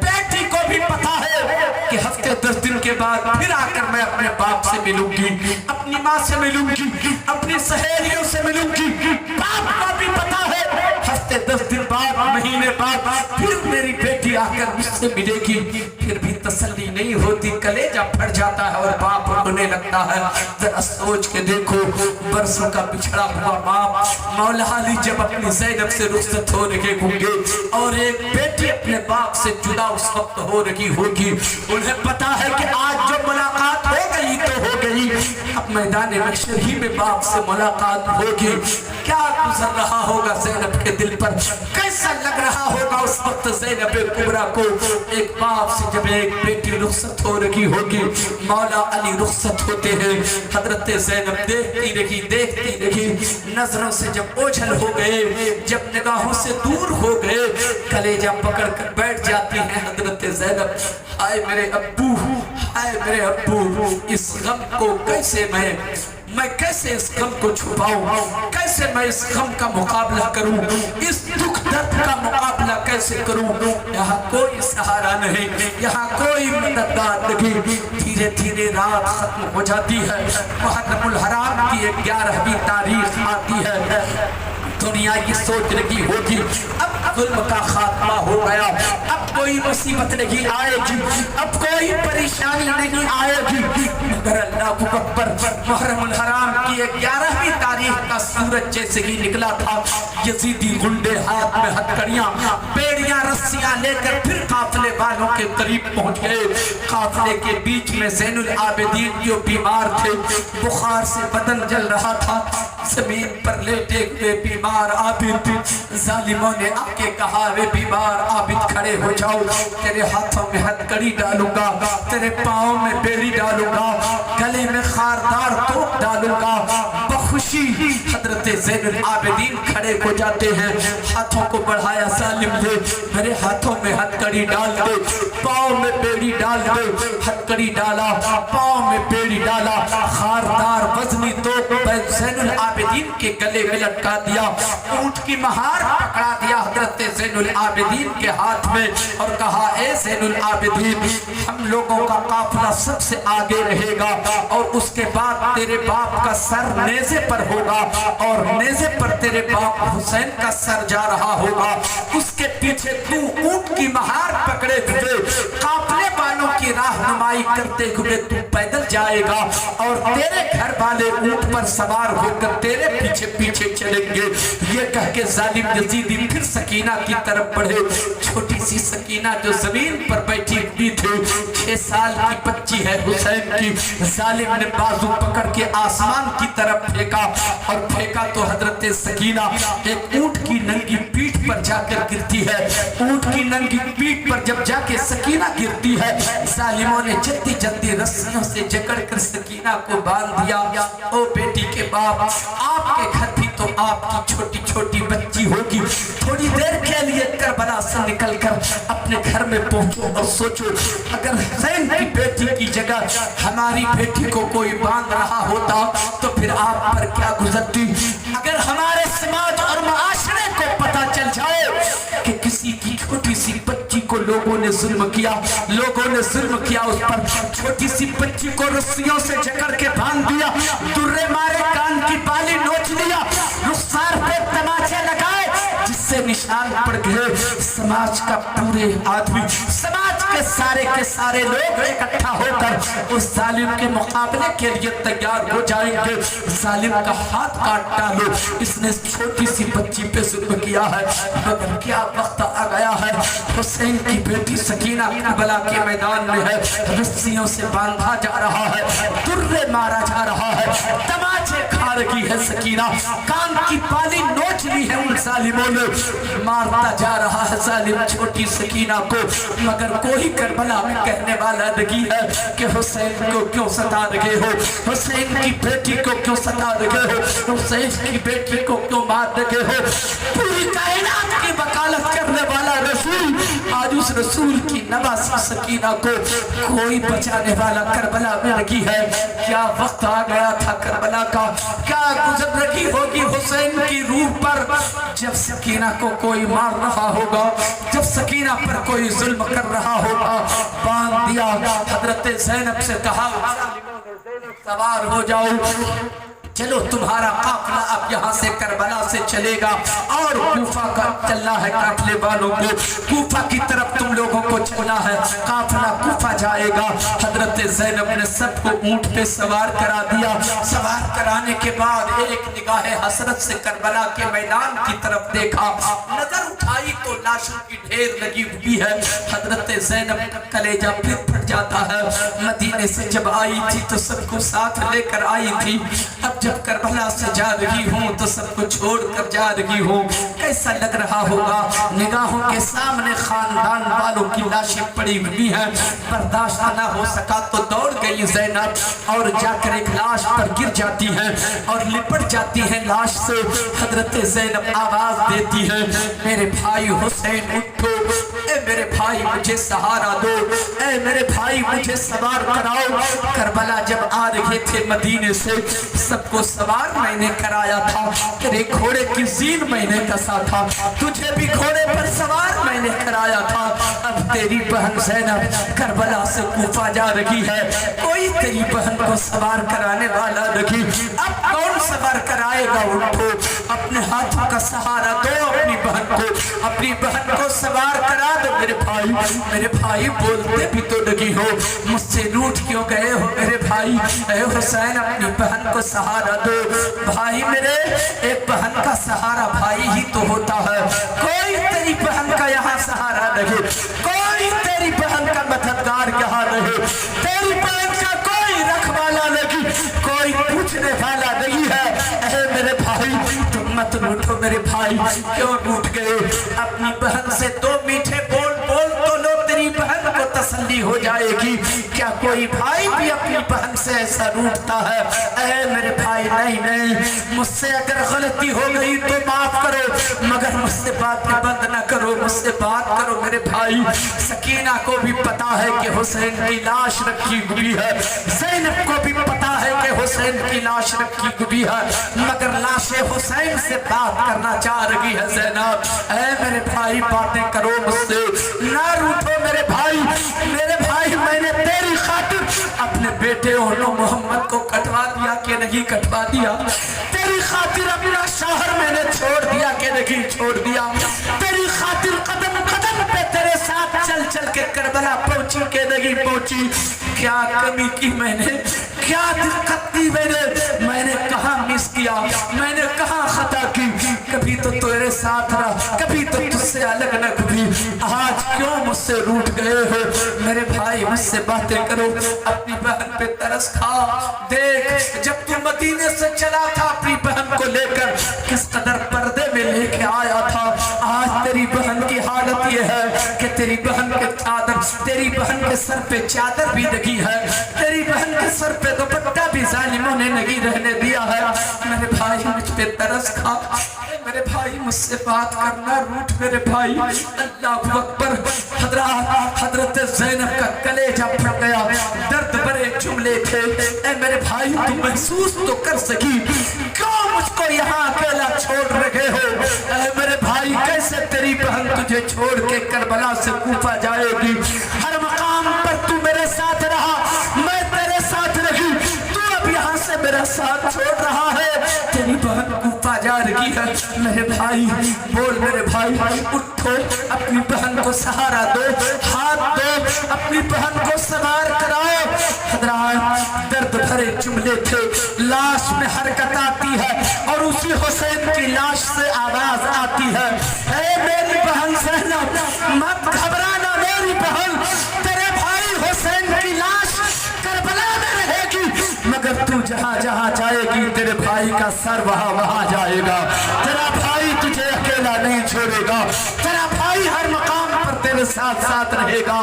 بیٹی کو بھی پتا ہے کہ ہفتے 10 دن کے بعد پھر آ کر میں اپنے باپ سے ملوں گی، اپنی ماں سے ملوں گی، اپنی سہیلیوں سے ملوں گی۔ باپ کو بھی پتا ہے ہفتے 10 دن بعد، مہینے بعد پھر میری بیٹی آ کر مجھ سے ملے گی۔ پھر بھی تسلی نہیں ہوتی، کلیجہ پھٹ جاتا ہے اور باپ رونے لگتا ہے۔ ذرا سوچ کے دیکھو، برسوں کا بچھڑا ہوا باپ، مولا علی جب اپنی زینب سے رخصت ہو رہے ہوں گے اور ایک بیٹی اپنے باپ سے جدا اس وقت ہو رہی ہوگی، انہیں پتا ہے کہ آج جو ملاقات ہو گئی تو ہو گئی، اب میدان محشر ہی میں باپ سے ملاقات ہوگی۔ کیا گزر رہا ہوگا زینب کے دل پر، کیسا لگ رہا ہوگا اس وقت زینب کبریٰ کو، ایک باپ سے جب ایک بیٹی رخصت ہو رہی ہوگی۔ مولا علی رخصت ہوتے ہیں، حضرت زینب دیکھتی رہی، نظروں سے جب اوجھل ہو گئے، جب نگاہوں سے دور ہو گئے، کلیجہ پکڑ کر بیٹھ جاتی ہیں حضرت زینب۔ ہائے میرے ابو، ہائے میرے ابو، اس غم کو کیسے میں کیسے اس غم کو چھپاؤں، کیسے میں اس غم کا مقابلہ کروں، اس دکھ درد کا مقابلہ کیسے کروں؟ یہاں کوئی سہارا نہیں، یہاں کوئی مددگار نہیں۔ دھیرے دھیرے رات ختم ہو جاتی ہے، محرم الحرام کی 11ویں تاریخ آتی ہے۔ دنیا یہ سوچ رہی ہوگی اب ظلم کا خاتمہ ہو گیا، اب کوئی مصیبت نہیں آئے گی، اب کوئی پریشانی نہیں آئے گی، مگر اللہ اکبر، محرم الحرام کی 11ویں تاریخ کا سورج جیسے ہی نکلا تھا، यजीदी गुंडे हाथ में हथकड़ियां बेड़ियां रस्सियां लेकर फिर काफले वालों के करीब पहुंच गए। काफले के बीच में ज़ैनुल आबिदीन जो बीमार थे, बुखार से बदन जल रहा था, जमीन पर लेटे हुए बीमार आबिद, जालिमों ने आके कहा वे बीमार आबिद खड़े हो जाओ, तेरे हाथों में हथकड़ी डालूंगा, तेरे पाँव में बेड़ी डालूंगा, गले में खारदार तोप डालूंगा। बखुशी हजरत ज़ैनुल आबिदीन खड़े हो जाते हैं, हाथों को बढ़ाया, जालिम दे मेरे हाथों में हथकड़ी डाल दे, पाँव में बेड़ी डाल दे। हथकड़ी डाला, पाँव में बेड़ी डाला, खारदार वजनी तोप ज़ैनुल आबिदीन के गले में लटका दिया, ऊंट की महार पकड़ा दिया हजरत ज़ैनुल आबिदीन के हाथ में और कहा, ए ज़ैनुल आबिदीन, हम लोगों का काफिला सबसे आगे रहेगा और उसके बाद तेरे बाप का सर नेज़े पर होगा और नेज़े पर तेरे बाप हुसैन का सर जा रहा होगा। उसके पीछे तू ऊंट की महार पकड़े हुए काफिले वालों की रहनुमाई करते हुए तू पैदल जाएगा और तेरे घर वाले ऊंट पर सवार होकर तेरे पीछे पीछे चलेंगे। ये कह के जालिम यजीदी फिर सकीना की तरफ बढ़े। छोटी सी सकीना जो जमीन पर बैठी हुई थी, 6 साल की बच्ची है हुसैन की, जालिम ने बाजू पकड़ के आसमान की तरफ फेंका और फेंका तो हजरत सकीना एक ऊंट की नंगी पीठ पर जाकर गिरती है। ऊंट की नंगी पीठ पर जब जाके सकीना गिरती है, जालिमों ने जल्दी जल्दी रस्सियों से जकड़कर सकीना को बांध दिया। ओ बेटी के बाप, आपके घर भी तो आपकी छोटी छोटी बच्ची होगी, थोड़ी देर के लिए करबला से निकलकर अपने घर में पहुंचो और सोचो, अगर हुसैन की बेटी की जगह हमारी बेटी को कोई बांध रहा होता तो फिर आप पर क्या गुजरती। अगर हमारे समाज और मुआशरे को पता चल जाए कि किसी की छोटी सी बच्ची को लोगों ने जुल्म किया, उस पर छोटी सी बच्ची को रस्सियों से जकड़ के बांध दिया, दुर्रे मारे, कान की बाली नोच लिया, रुखसार पे तमाचे लगाए, जिससे निशान पड़ गए। समाज का पूरे आदमी, समाज के सारे लोग इकट्ठा होकर उस जालिम के मुकाबले के लिए तैयार हो जाएंगे। जालिम का हाथ काट डालो, इसने छोटी सी बच्ची पे जुल्म किया है, मगर क्या वक्त आ गया है। हुसैन की बेटी सकीना करबला के मैदान में है, रस्सियों से बांधा जा रहा है, दुर्रे मारा जा रहा है, तमाचे खा रही है सकीना, कान की बाली नोच ली है उन जालिमों ने, मारता जा रहा है जालिम छोटी सकीना को, मगर कोई करबला में कहने वाला नहीं है कि हुसैन को क्यों सता रहे हो, हुसैन की बेटी को क्यों सता रहे हो, हुसैन की बेटी को क्यों मार रहे हो। पूरी कायनात की वकालत करने वाला रसूल, आज उस रसूल की नवासी सकीना को कोई बचाने वाला करबला में लगी है। क्या वक्त आ गया था करबला का, क्या गुजर रही होगी हुसैन की रूह पर, जब सकीना को कोई मार रहा होगा, जब सकीना पर कोई जुल्म कर रहा होगा। बांध दिया, हजरत ज़ैनब से कहा सवार हो जाओ, चलो तुम्हारा काफिला अब यहाँ से करबला से चलेगा और कूफा का चलना है काफिले वालों को, कूफा की तरफ तुम लोगों को चलना है, काफिला कूफा जाएगा। हजरत ज़ैनब ने सबको ऊंट पे सवार करा दिया। सवार कराने के बाद एक निगाह हसरत से करबला के मैदान की तरफ देखा, नजर उठाई तो लाशों की ढेर लगी हुई है। हजरत ज़ैनब का कलेजा फिर फट जाता है। मदीने से जब आई थी तो सबको साथ लेकर आई थी, अब जब करबला से जा रही हूँ तो सबको छोड़कर जा रही हूँ, कैसा लग रहा होगा। निगाहों के सामने खानदान वालों की लाशें पड़ी हुई हैं, बर्दाश्त न हो सका तो दौड़ गई ज़ैनब और जाकर एक लाश पर गिर जाती है और लिपट जाती है लाश से। हजरत ज़ैनब आवाज देती है, मेरे भाई हुसैन उठो, ए मेरे भाई मुझे सहारा दो, ए मेरे भाई मुझे सवार कराओ। करबला जब आ रहे थे मदीने से, सबको सवार मैंने कराया था, तेरे घोड़े की जीन मैंने कसा था, तुझे भी घोड़े पर सवार मैंने कराया था। अब तेरी बहन ज़ैनब करबला से कूफा जा रही है, कोई तेरी बहन को सवार कराने वाला नहीं, अब कौन सवार कराएगा। उठो, अपने हाथों का सहारा दो अपनी बहन को, अपनी बहन को सवार करा दो। میرے بھائی بولتے بھی تو لگی ہو, مجھ سے روٹ کیوں گئے ہو میرے بھائی؟ اے حسین اپنی بہن کو سہارا دو. بھائی میرے, ایک بہن کا سہارا بھائی ہی تو ہوتا ہے. کوئی تیری بہن کا یہاں سہارا نہیں, کوئی تیری بہن کا مددگار یہاں نہیں, تیری بہن کا کوئی رکھوالا نہیں, کوئی پوچھنے والا نہیں ہے. اے میرے بھائی تم مت روٹھو میرے بھائی. کیوں روٹ گئے؟ اپنی بہن سے دو میٹھے بول بول تو لو, تیری بہن کو تسلی ہو جائے گی. کیا کوئی بھائی بھی اپنی بہن سے ایسا روٹتا ہے؟ اے میرے بھائی نہیں, مجھ سے اگر غلطی ہو گئی تو معاف کرو, مگر مجھ سے بات بند نہ کرو, مجھ سے بات کرو میرے بھائی. سکینہ کو بھی پتا ہے کہ حسین کی لاش رکھی ہوئی ہے, زینب کو بھی پتا ہے کہ حسین کی لاش رکھی ہوئی ہے, مگر لاش حسین سے بات کرنا چاہ رہی ہے زینب. اے میرے بھائی باتیں کرو مجھ سے, نہ روٹھو میرے بھائی. میرے بھائی میں نے تیری خاطر اپنے بیٹے اولو محمد کو کٹوا دیا کہ نہیں کٹوا دیا؟ تیری خاطر اپنا شوہر میں نے چھوڑ دیا کہ نہیں چھوڑ دیا؟ تیری خاطر قدم قدم پہ تیرے ساتھ چل چل کے کربلا پہنچی کہ نہیں پہنچی؟ کیا کمی کی میں نے, کیا دقت دی میں نے کہاں مس کیا, میں نے کہاں خطا کی؟ کبھی تو تیرے ساتھ رہا, کبھی تو تجھ سے الگ نہ کبھی. آج کیوں مجھ سے روٹ گئے ہو میرے بھائی؟ مجھ سے باتیں کرو, اپنی بہن پہ ترس کھا. دیکھ جب تو مدینے سے چلا تھا اپنی بہن کو لے کر کس قدر پردے میں لے کے آیا تھا. آج تیری بہن کی حالت یہ ہے کہ تیری بہن کے چادر, تیری بہن کے سر پہ چادر بھی لگی ہے, تیری بہن کے سر پہ دوپٹہ بھی ظالموں نے نہیں رہنے دیا ہے. میرے بھائی مجھ پہ ترس کھا, میرے بھائی مجھ سے بات کرنا روٹ میرے بھائی. اللہ اکبر. حضرت زینب کا کلیجہ پھٹ گیا, درد بھرے جملے تھے. اے میرے بھائی تم محسوس تو کر سکی, کیوں مجھ کو یہاں اکیلا چھوڑ رہے ہو؟ اے میرے بھائی کیسے تیری بہن تجھے چھوڑ کے کربلا سے کوفہ جائے گی؟ ہر مقام پر تو میرے ساتھ رہا, میں تیرے ساتھ رہی, تو اب یہاں سے میرا ساتھ چھوڑ رہا ہے, تیری بہن کوفہ جا رہی ہے. میرے بھائی بول میرے بھائی, اٹھو اپنی بہن کو سہارا دو, ہاتھ دو, اپنی بہن کو سوار کراؤ. حضرات درد بھرے جملے تھے, لاش میں حرکت آتی ہے اور اسی حسین کی لاش سے آواز آتی ہے, اے میری بہن زینب مت گھبرانا میری بہن, تیرے بھائی حسین کی لاش کربلا میں رہے گی, مگر تو جہاں جہاں جائے گی تیرے بھائی کا سر وہاں وہاں جائے گا. تیرا بھائی تجھے اکیلا نہیں چھوڑے گا, تیرا بھائی ہر مقام پر تیرے ساتھ ساتھ رہے گا.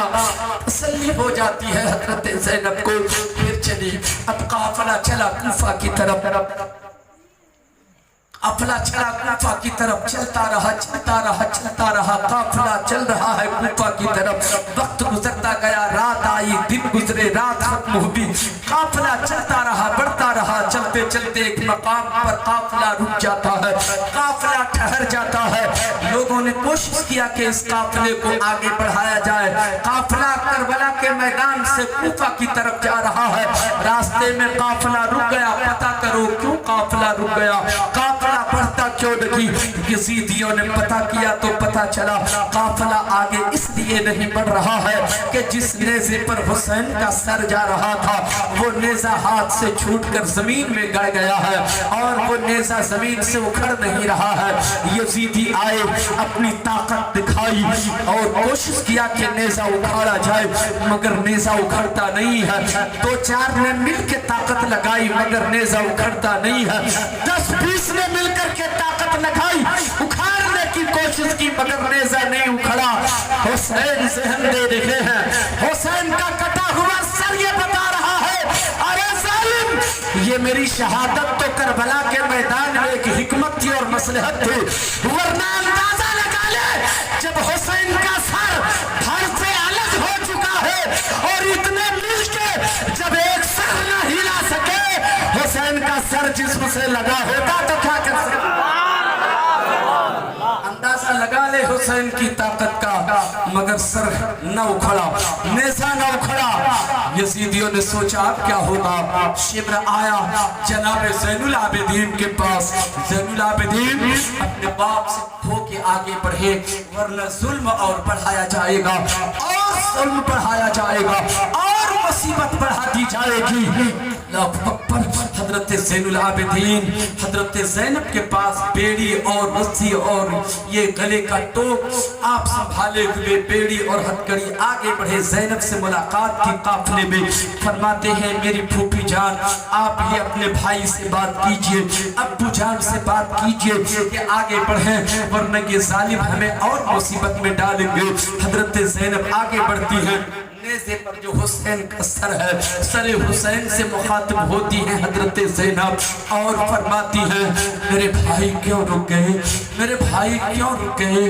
تسلی ہو جاتی ہے حضرت زینب کو. پھر چلی, اب قافلہ چلا کوفہ کی طرف, قافلہ چلا کوفہ کی طرف, چلتا رہا قافلہ چل رہا ہے کوفہ کی طرف. وقت گزرتا گیا, رات آئی, دن گزرے, رات ختم ہوئی, قافلہ چلتا رہا, بڑھتا رہا. چلتے چلتے ایک مقام پر قافلہ رک جاتا ہے, قافلہ ٹھہر جاتا ہے. لوگوں نے کوشش کیا کہ اس قافلے کو آگے بڑھایا جائے. قافلہ کربلا کے میدان سے کوفہ کی طرف جا رہا ہے, راستے میں قافلہ رک گیا. پتہ کرو کیوں قافلہ رک گیا, قافلہ بڑھتا کیوں نہیں؟ یزیدیوں نے پتہ کیا تو پتہ چلا قافلہ آگے اس لیے نہیں بڑھ رہا ہے کہ جس نیزے پر حسین کا سر جا رہا تھا وہ نیزہ ہاتھ سے چھوٹ کر زمین میں گڑ گیا ہے اور وہ نیزہ زمین سے اکھڑ نہیں رہا ہے. یزیدی آئے, اپنی طاقت دکھائی اور کوشش کیا کہ نیزہ اکھاڑا جائے, مگر نیزہ اکھڑتا نہیں ہے. دو چار نے مل کے طاقت لگائی مگر نیزہ اکھڑتا نہیں ہے. 10-20 نے مل کر کے طاقت لگائی, اکھاڑنے کی کوشش کی مگر نیزہ نہیں اکھڑا. حسین ذہن دے رہے ہیں, حسین کا کٹا ہوا سر یہ بتا رہا ہے ارے ظالم, یہ میری شہادت تو کربلا کے میدان میں ایک حکمت تھی اور مصلحت تھی, ورنہ اندازہ لگا لے جب حسین کا سر دھڑ سے الگ ہو چکا ہے اور اتنے مل کے جب ایک سر نہ ہلا سکے, حسین کا سر جسم سے لگا ہوتا تو کیا کر سکتا؟ اندازہ لگا لے حسین کی طاقت کا, مگر سر نہ اکھڑا, نیزہ نہ اکھڑا. یزیدیوں نے سوچا اب کیا ہوگا. شبر آیا جناب زین العابدین کے پاس. زین العابدین اپنے باپ سے کھو کے के आगे बढ़े, वरना जुल्म और बढ़ाया जाएगा और जुल्म बढ़ाया जाएगा और मुसीबत बढ़ा दी जाएगी। अल्लाहु अकबर। हजरत ज़ैनुल आबिदीन हजरत ज़ैनब के पास बेड़ी और रस्सी और ये गले का टोप आप संभाले हुए बेड़ी और हथकड़ी आगे बढ़े। ज़ैनब से मुलाकात की काफिले में फरमाते हैं मेरी फूफी जान आप ही अपने भाई से बात कीजिए, अब्बू जान से बात कीजिए कि आगे बढ़े वरना ये जालिम हमें और मुसीबत में डालेंगे। हजरत ज़ैनब आगे बढ़ती हैं, नेज़े पर जो हुसैन का सर है, सरे हुसैन से मुखातिब होती है हजरत ज़ैनब और फरमाती है मेरे भाई क्यों रुक गए, मेरे भाई क्यों रुक गए,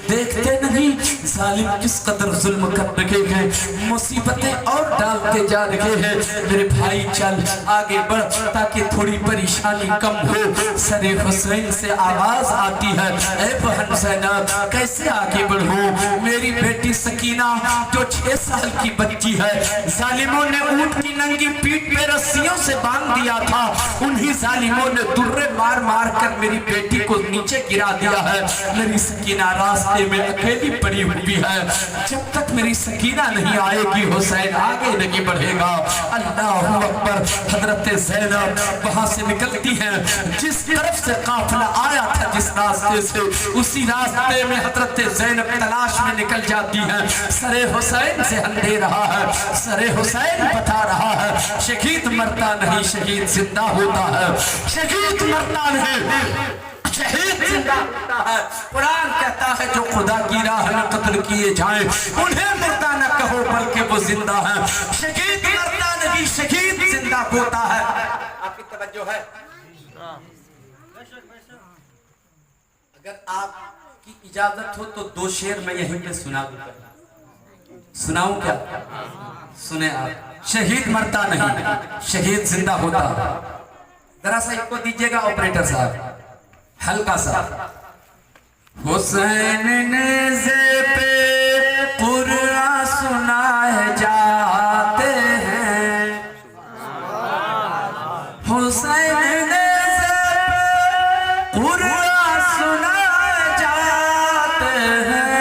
देखते नहीं जालिम किस कदर जुल्म कर रहे हैं, मुसीबतें और डालते जा रहे हैं, मेरे भाई चल आगे बढ़ ताकि थोड़ी परेशानी कम हो। सरे हुसैन से आवाज आती है ऐ बहन ज़ैनब कैसे आगे बढ़ूं, मेरी बेटी सकीना जो 6 साल की बच्ची है, जालिमों ने ऊंट की नंगी पीठ पे रस्सियों से बांध दिया था, उन्हीं जालिमों ने दुर्रे मार मार कर मेरी बेटी को नीचे गिरा दिया है। मेरी सकीना रास्ते में अकेली पड़ी हुई है, जब तक मेरी सकीना नहीं आएगी हुसैन आगे नहीं बढ़ेगा। अल्लाहु अकबर। हजरत ज़ैनब वहां से निकलती हैं, जिस तरफ से काफिला आया था जिस रास्ते से, उसी रास्ते में हजरत ज़ैनब तलाश में निकल जाती हैं। सरे हुसैन से अंधेरा रहा है, सरे हुसैन बता रहा है शहीद मरता नहीं शहीद जिंदा होता है, शहीद मरता नहीं शहीद जिंदा होता है। कुरान कहता है जो खुदा की राह में कत्ल किए जाएं उन्हें मरता न कहो बल्कि वो जिंदा है, शहीद मरता नहीं शहीद जिंदा होता है। आपकी तवज्जो है? अगर आपकी इजाजत हो तो 2 शेर मैं यहीं पे सुना दूंगा, सुनाऊं क्या? सुने आप। शहीद मरता नहीं शहीद जिंदा होता। जरा सा इसको दीजिएगा ऑपरेटर साहब, हल्का सा। हुसैन नेज़े पे कुरान सुनाए जाते हैं, हुसैन नेज़े पे कुरान सुनाए जाते हैं,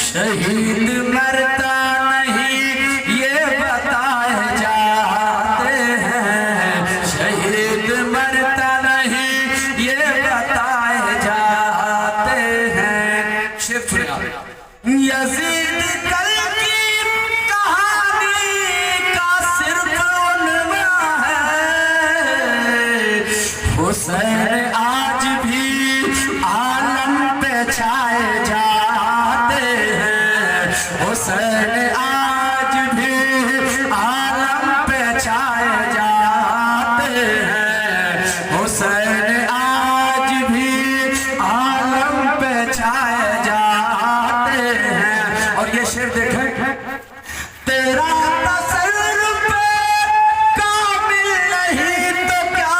शहीद मरता नहीं ये बताए जाते हैं, शहीद मरता नहीं ये बताए जाते हैं। शेर सुने आप। यजीद कल की कहानी का सिर्फ उन्वान है, हुसैन आज भी आलम पे छाए जाते हैं, हुसैन आज भी आलम पे छाए जाते हैं, हुसैन आज भी आलम पे छाए जाते हैं। और ये शेर देखें, तेरा तसल्लुफ कामिल नहीं तो क्या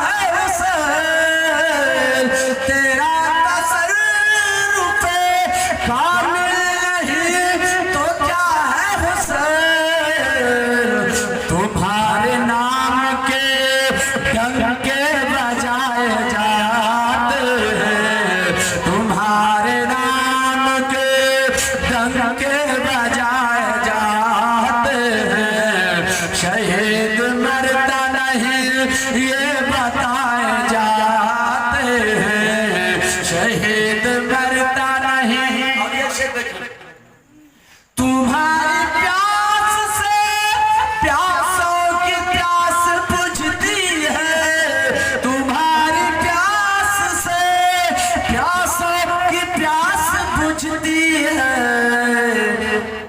है हुसैन, तेरा तसल्लुफ कामिल नहीं तो क्या है हुसैन, तुम्हारे नाम के डंके बजाए जाते हैं, तुम्हारे नाम के डंके बजाए जाते हैं, शहीद मरता नहीं ये बताए जाते हैं, शहीद मरता नहीं। और ये शेर देखिए, तुम्हारी प्यास से प्यासों की प्यास बुझती है, तुम्हारी प्यास से प्यासों की प्यास बुझती है,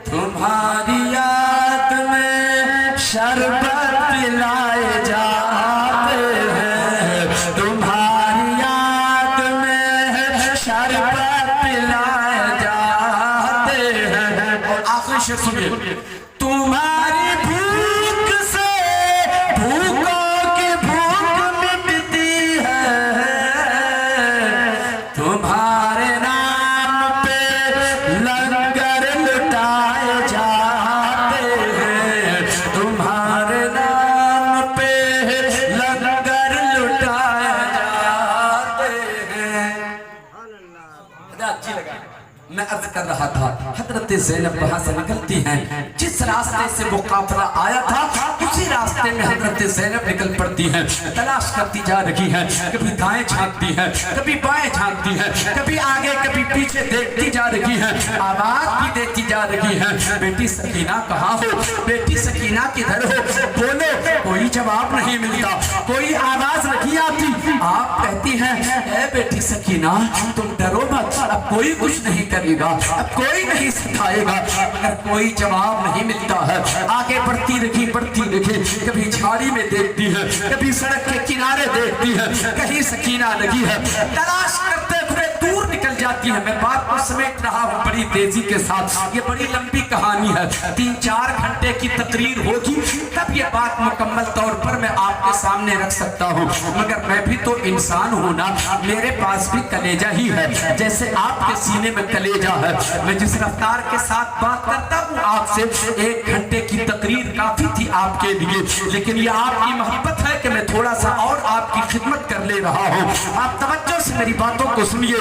तुम्हारी याद में शरबत पिलाए जाते हैं, तुम्हारी याद में शरबत पिलाए जाते हैं। और आखिरी शेर सुनिए, तुम्हारी भूख से भूखों की भूख मिटती है, तुम्हारे नाम पे लंगर लुटाए जाते हैं, तुम्हारे नाम पे लंगर लुटाए जाते हैं। حضرت زینب وہاں سے نکلتی ہیں، جس راستے سے وہ قافلہ آیا تھا اسی راستے میں حضرت زینب نکل پڑتی ہیں، تلاش کرتی جا رہی ہیں، کبھی دائیں جھانکتی ہیں، کبھی بائیں جھانکتی ہیں، کبھی آگے کبھی پیچھے دیکھتی جا رہی ہیں، آواز بھی دیتی جا رہی ہیں، بیٹی سکینہ کہاں ہو، بیٹی سکینہ کدھر ہو، بولو، کوئی جواب نہیں ملتا، کوئی آواز نہیں آتی۔ آپ کہتی ہیں اے بیٹی سکینہ تم ڈرو مت، اب کوئی کچھ نہیں کرے گا، اب کوئی نہیں سکھائے گا، مگر کوئی جواب نہیں ملتا ہے۔ آگے بڑھتی رہی، کبھی جھاڑی میں دیکھتی ہے، کبھی سڑک کے کنارے دیکھتی ہے، کہیں سکینہ لگی ہے، تلاش کرتے ہوئے دور نکل جاتی ہے۔ میں بات کو سمیٹ رہا ہوں بڑی تیزی کے ساتھ، یہ بڑی لمبی کہانی ہے، 3-4 گھنٹے کی تقریر ہوگی تب یہ بات مکمل طور پر میں آپ کے سامنے رکھ سکتا ہوں، مگر میں بھی تو انسان ہوں نا، میرے پاس بھی کلیجہ ہی ہے، جیسے آپ کے سینے میں کلیجہ ہے۔ میں جس رفتار کے ساتھ بات کرتا ہوں آپ سے، 1 گھنٹے کی تقریر کافی تھی آپ کے لیے، لیکن یہ آپ کی محبت ہے کہ میں تھوڑا سا اور آپ کی خدمت کر لے رہا ہوں۔ آپ توجہ سے میری باتوں کو سنیے۔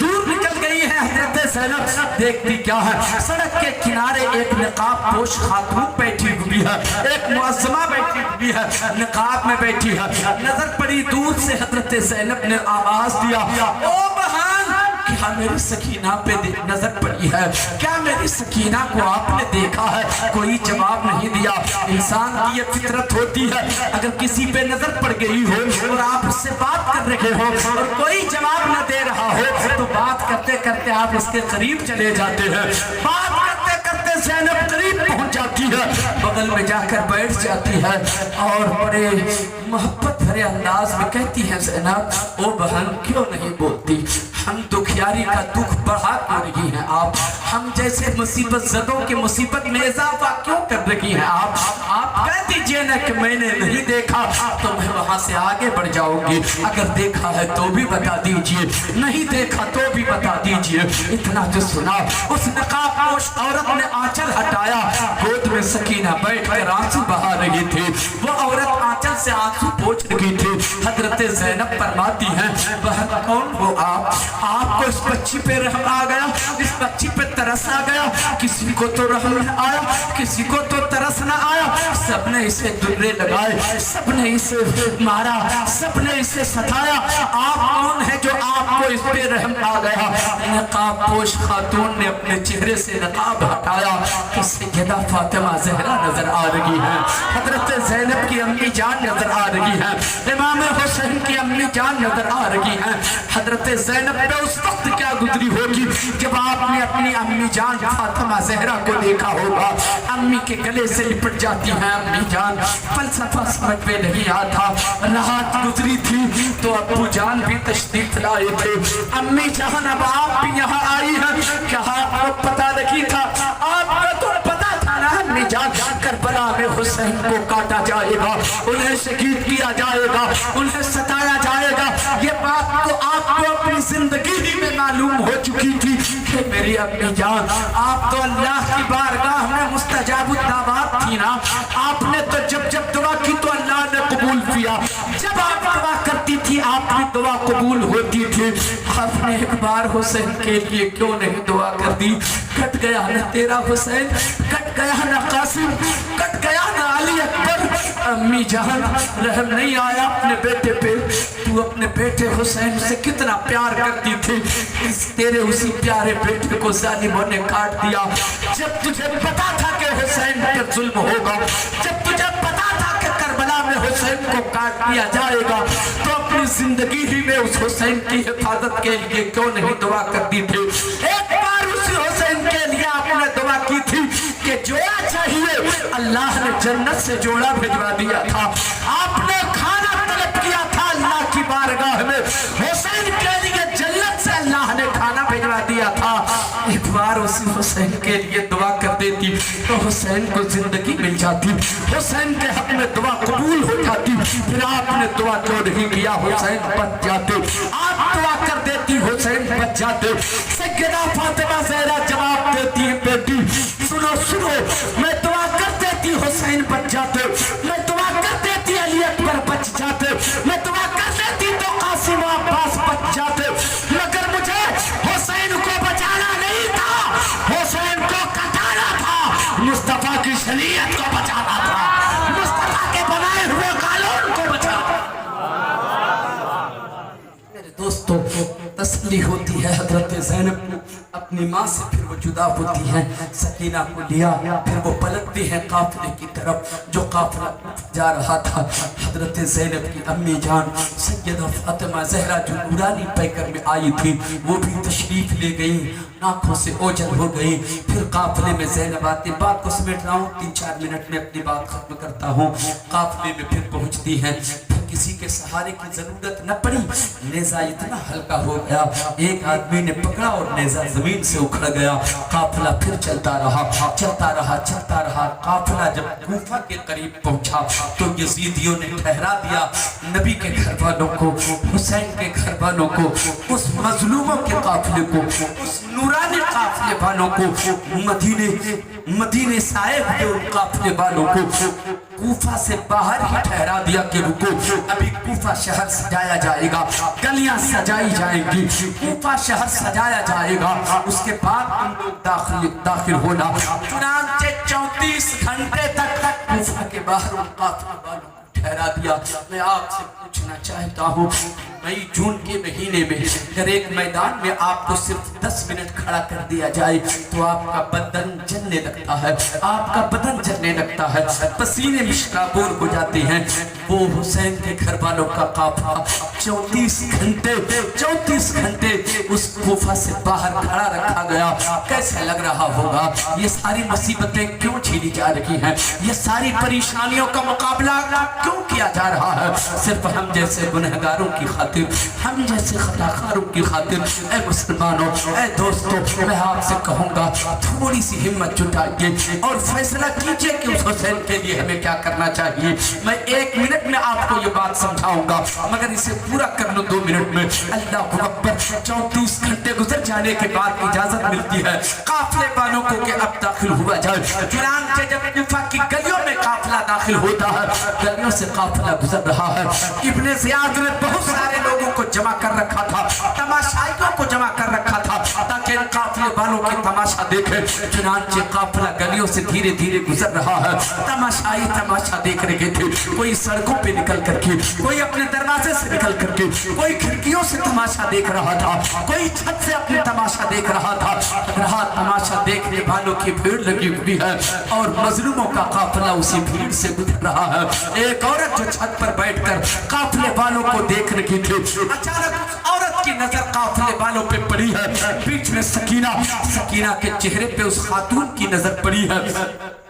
دور نکل گئی ہے حضرت زینب، دیکھتی کیا ہے، سڑک کے کنارے ایک نقاب پوش خاتون بیٹھی ہوئی ہے، ایک معظمہ بیٹھی ہوئی ہے، نقاب میں بیٹھی ہے۔ نظر پڑی دور سے حضرت زینب نے آواز دیا، او بہن، کیا میری سکینہ پہ نظر پڑی ہے، کیا میری سکینہ کو آپ نے دیکھا ہے؟ کوئی جواب نہیں دیا۔ انسان کی یہ فطرت ہوتی ہے، اگر کسی پہ نظر پڑ گئی ہو اور آپ اس سے بات کر رہے ہو اور کوئی جواب نہ دے رہا ہو تو بات کرتے کرتے آپ اس کے قریب چلے جاتے ہیں، بات کرتے کرتے زینب قریب پہنچ جاتی ہے، بغل میں جا کر بیٹھ جاتی ہے اور بڑے محبت بھرے انداز میں کہتی ہے زینب، او بہن کیوں نہیں بولتی، ہم دکھیاری کا دکھ بڑھا کیوں رہی ہیں آپ، ہم جیسے مصیبت زدوں کے مصیبت میں اضافہ کیوں کر رہی ہیں آپ کہہ دیجئے نا کہ میں نے نہیں دیکھا تو میں وہاں سے آگے بڑھ جاؤں گی، اگر دیکھا ہے تو بھی بتا دیجئے، نہیں دیکھا تو بھی بتا دیجئے۔ اتنا جو سنا، اس نقاب پوش عورت نے آنچل ہٹایا، گود میں سکینہ بیٹھ کر آنسو بہا رہی تھی، وہ عورت آنچل سے آنسو پوچھ رہی تھی۔ حضرت زینب فرماتی ہیں، بہن کون ہو آپ کو اس بچی پہ رحم آ گیا، اس بچی پہ ترس آ گیا، کسی کو تو رحم نہ آیا، کسی کو تو ترس نہ آیا، سب نے اسے درے لگائے، سب نے اسے مارا، سب نے اسے ستایا، آپ کون ہے جو آپ کو اس پہ رحم آ گیا؟ نقاب پوش خاتون نے اپنے چہرے سے نقاب ہٹایا کہ سیدہ فاطمہ زہرا نظر آ رہی ہے، حضرت زینب کی امی جان نظر آ رہی ہے، امام حسین کی امی جان نظر آ رہی ہے۔ حضرت زینب پہ اس وقت کیا گزری ہوگی جب آپ نے اپنی امی جان فاطمہ زہرا کو دیکھا ہوگا، امی کے گلے سے لپٹ جاتی ہیں۔ امی جان فلسفہ سمجھ میں نہیں آتا، رات گزری تھی تو ابو جان بھی تشریف لائے تھے، امی جان اب آپ بھی یہاں آئی ہیں، کیا آپ کو پتا نہیں تھا؟ آپ کو تو پتا تھا نا امی جان، کربلا میں حسین کو کاٹا جائے گا، انہیں شہید کیا جائے گا، انہیں ستایا جائے گا، یہ بات تو آپ کو اپنی زندگی ہی میں معلوم ہو چکی تھی کہ میری امی جان آپ تو اللہ کی بارگاہ میں مستجاب الدعوات تھی نا، آپ نے تو جب دعا کی تو اللہ نے قبول کیا، جب آپ دعا کرتی تھی آپ کی دعا قبول ہوتی تھی۔ آپ نے ایک بار حسین کے لیے کیوں نہیں دعا کر دی؟ کٹ گیا نہ تیرا حسین، کٹ گیا نہ قاسم، کٹ گیا نہ علی اکبر۔ امی جان رحم نہیں آیا اپنے بیٹے پہ؟ تو اپنے بیٹے حسین سے کتنا پیار کرتی تھی، تیرے اسی پیارے بیٹے کو ظالموں نے کاٹ دیا۔ جب تجھے پتا تھا کہ حسین پر ظلم ہوگا، جب تجھے پتا تھا کہ کربلا میں حسین کو کاٹ دیا جائے گا، تو اپنی زندگی ہی میں اس حسین کی حفاظت کے لیے کیوں نہیں دعا کرتی تھی؟ ایک بار اسی حسین کے لیے آپ نے دعا کی تھی کہ جوڑا چاہیے، اللہ نے جنت سے جوڑا بھجوا دیا تھا، آپ نے کھانا طلب کیا تھا اللہ کی بارگاہ میں، حسین کے لیے جنت سے اللہ نے کھانا بھجوا دیا تھا۔ ایک بار اسی حسین کے لیے دعا کر دیتی تو حسین کو زندگی مل جاتی، حسین کے حق میں دعا قبول ہو جاتی۔ پھر آپ نے دعا کیوں نہیں کیا؟ حسین بچ جاتے، آپ دعا کر دیتی حسین بچ جاتے۔ سیدہ فاطمہ زہرا جواب دیتی ہے، بیٹی سنو میں دعا کر دیتی حسین بچ جاتے، میں دعا کر دیتی علی اکبر بچ جاتے، میں دعا کر دیتی تو قاسم و عباس بچ جاتے، مگر مجھے حسین کو بچانا نہیں تھا، حسین کو असलियत को बचाना था, मुस्तफा के बनाए हुए कानून को बचाना। मेरे दोस्तों, तसल्ली होती है हजरत ज़ैनब को, अपनी माँ से फिर वो जुदा होती हैं, सकीना को लिया, फिर वो पलटती हैं काफिले की तरफ, जो काफिला जा रहा था। हजरत ज़ैनब की अम्मी जान सैयदा फातिमा ज़हरा जो नूरानी पैकर में आई थी, वो भी तशरीफ ले गई, आंखों से ओझल हो गई। फिर काफिले में ज़ैनब आती, बात को समेट रहा हूँ, 3-4 मिनट में अपनी बात खत्म करता हूँ। काफिले में फिर पहुँचती हैं, किसी के सहारे की जरूरत न पड़ी, नेज़ा इतना हल्का हो गया, एक आदमी ने पकड़ा और नेज़ा जमीन से उखड़ गया। काफिला फिर चलता रहा, चलता रहा, चलता रहा। काफिला जब कूफा के करीब पहुंचा तो यजीदियों ने ठहरा दिया नबी के घर वालों को, हुसैन के घर वालों को, उस मजलूमों के काफिले को, उस नूरानी काफिले वालों को, मदीने से आए हुए उन काफिले वालों को कूफा से बाहर ही ठहरा दिया कि रुको, अभी कूफा शहर सजाया जाएगा, गलियां सजाई जाएंगी, कूफा शहर सजाया जाएगा, उसके बाद हम लोग दाखिल होना। चुनांचे 34 घंटे तक कूफा के बाहर उन काफिले वालों को ठहरा दिया। मैं आपसे पूछना चाहता हूँ, मई जून के महीने में अगर एक मैदान में आपको सिर्फ 10 मिनट खड़ा कर दिया जाए तो आपका बदन जलने लगता है, आपका बदन जलने लगता है, पसीने मिश्राबोर हो जाते हैं। वो हुसैन के घर वालों का काफिला 34 घंटे उस कूफा से बाहर खड़ा रखा गया। कैसा लग रहा होगा? ये सारी मुसीबतें क्यों झेली जा रही हैं? ये सारी परेशानियों का मुकाबला क्यों किया जा रहा है? सिर्फ हम जैसे गुनहगारों की खातिर, हम जैसे खताकारों की खातिर। ऐ मुसलमानों, ऐ दोस्तों, मैं आपसे कहूँगा थोड़ी सी हिम्मत जुटाइए और फैसला कीजिए कि उस हुसैन के लिए हमें क्या करना चाहिए। मैं 1 मिनट में आपको ये बात समझाऊंगा, मगर इसे पूरा कर लो 2 मिनट में। अल्लाह अकबर। 34 घंटे गुजर जाने के बाद इजाजत मिलती है काफिले वालों को कि अब दाखिल हुआ जाए। चुनांचे जब कूफा की गलियों में काफिला दाखिल होता है, गलियों से काफिला गुजर रहा है। इब्ने ज़ियाद ने बहुत सारे लोगों को जमा कर रखा था, तमाशाइयों को जमा कर रखा था ताकि काफिले वालों के तमाशा देखे। चुनांचे काफिला गलियों से धीरे धीरे गुजर रहा है, तमाशाई तमाशा देख रहे थे। कोई सड़कों पे निकल करके, कोई अपने दरवाजे से निकल करके, कोई खिड़कियों से तमाशा देख रहा था, कोई छत से अपने तमाशा देख रहा था। तमाशा देखने वालों की भीड़ लगी हुई है और मजलूमों का काफिला उसी भीड़ से गुजर रहा है। एक औरत जो छत पर बैठकर काफिले वालों को देख रही थी, अचानक औरत की नजर काफिले वालों पे पड़ी है। बीच में सकीना के चेहरे पे उस खातून की नजर पड़ी है।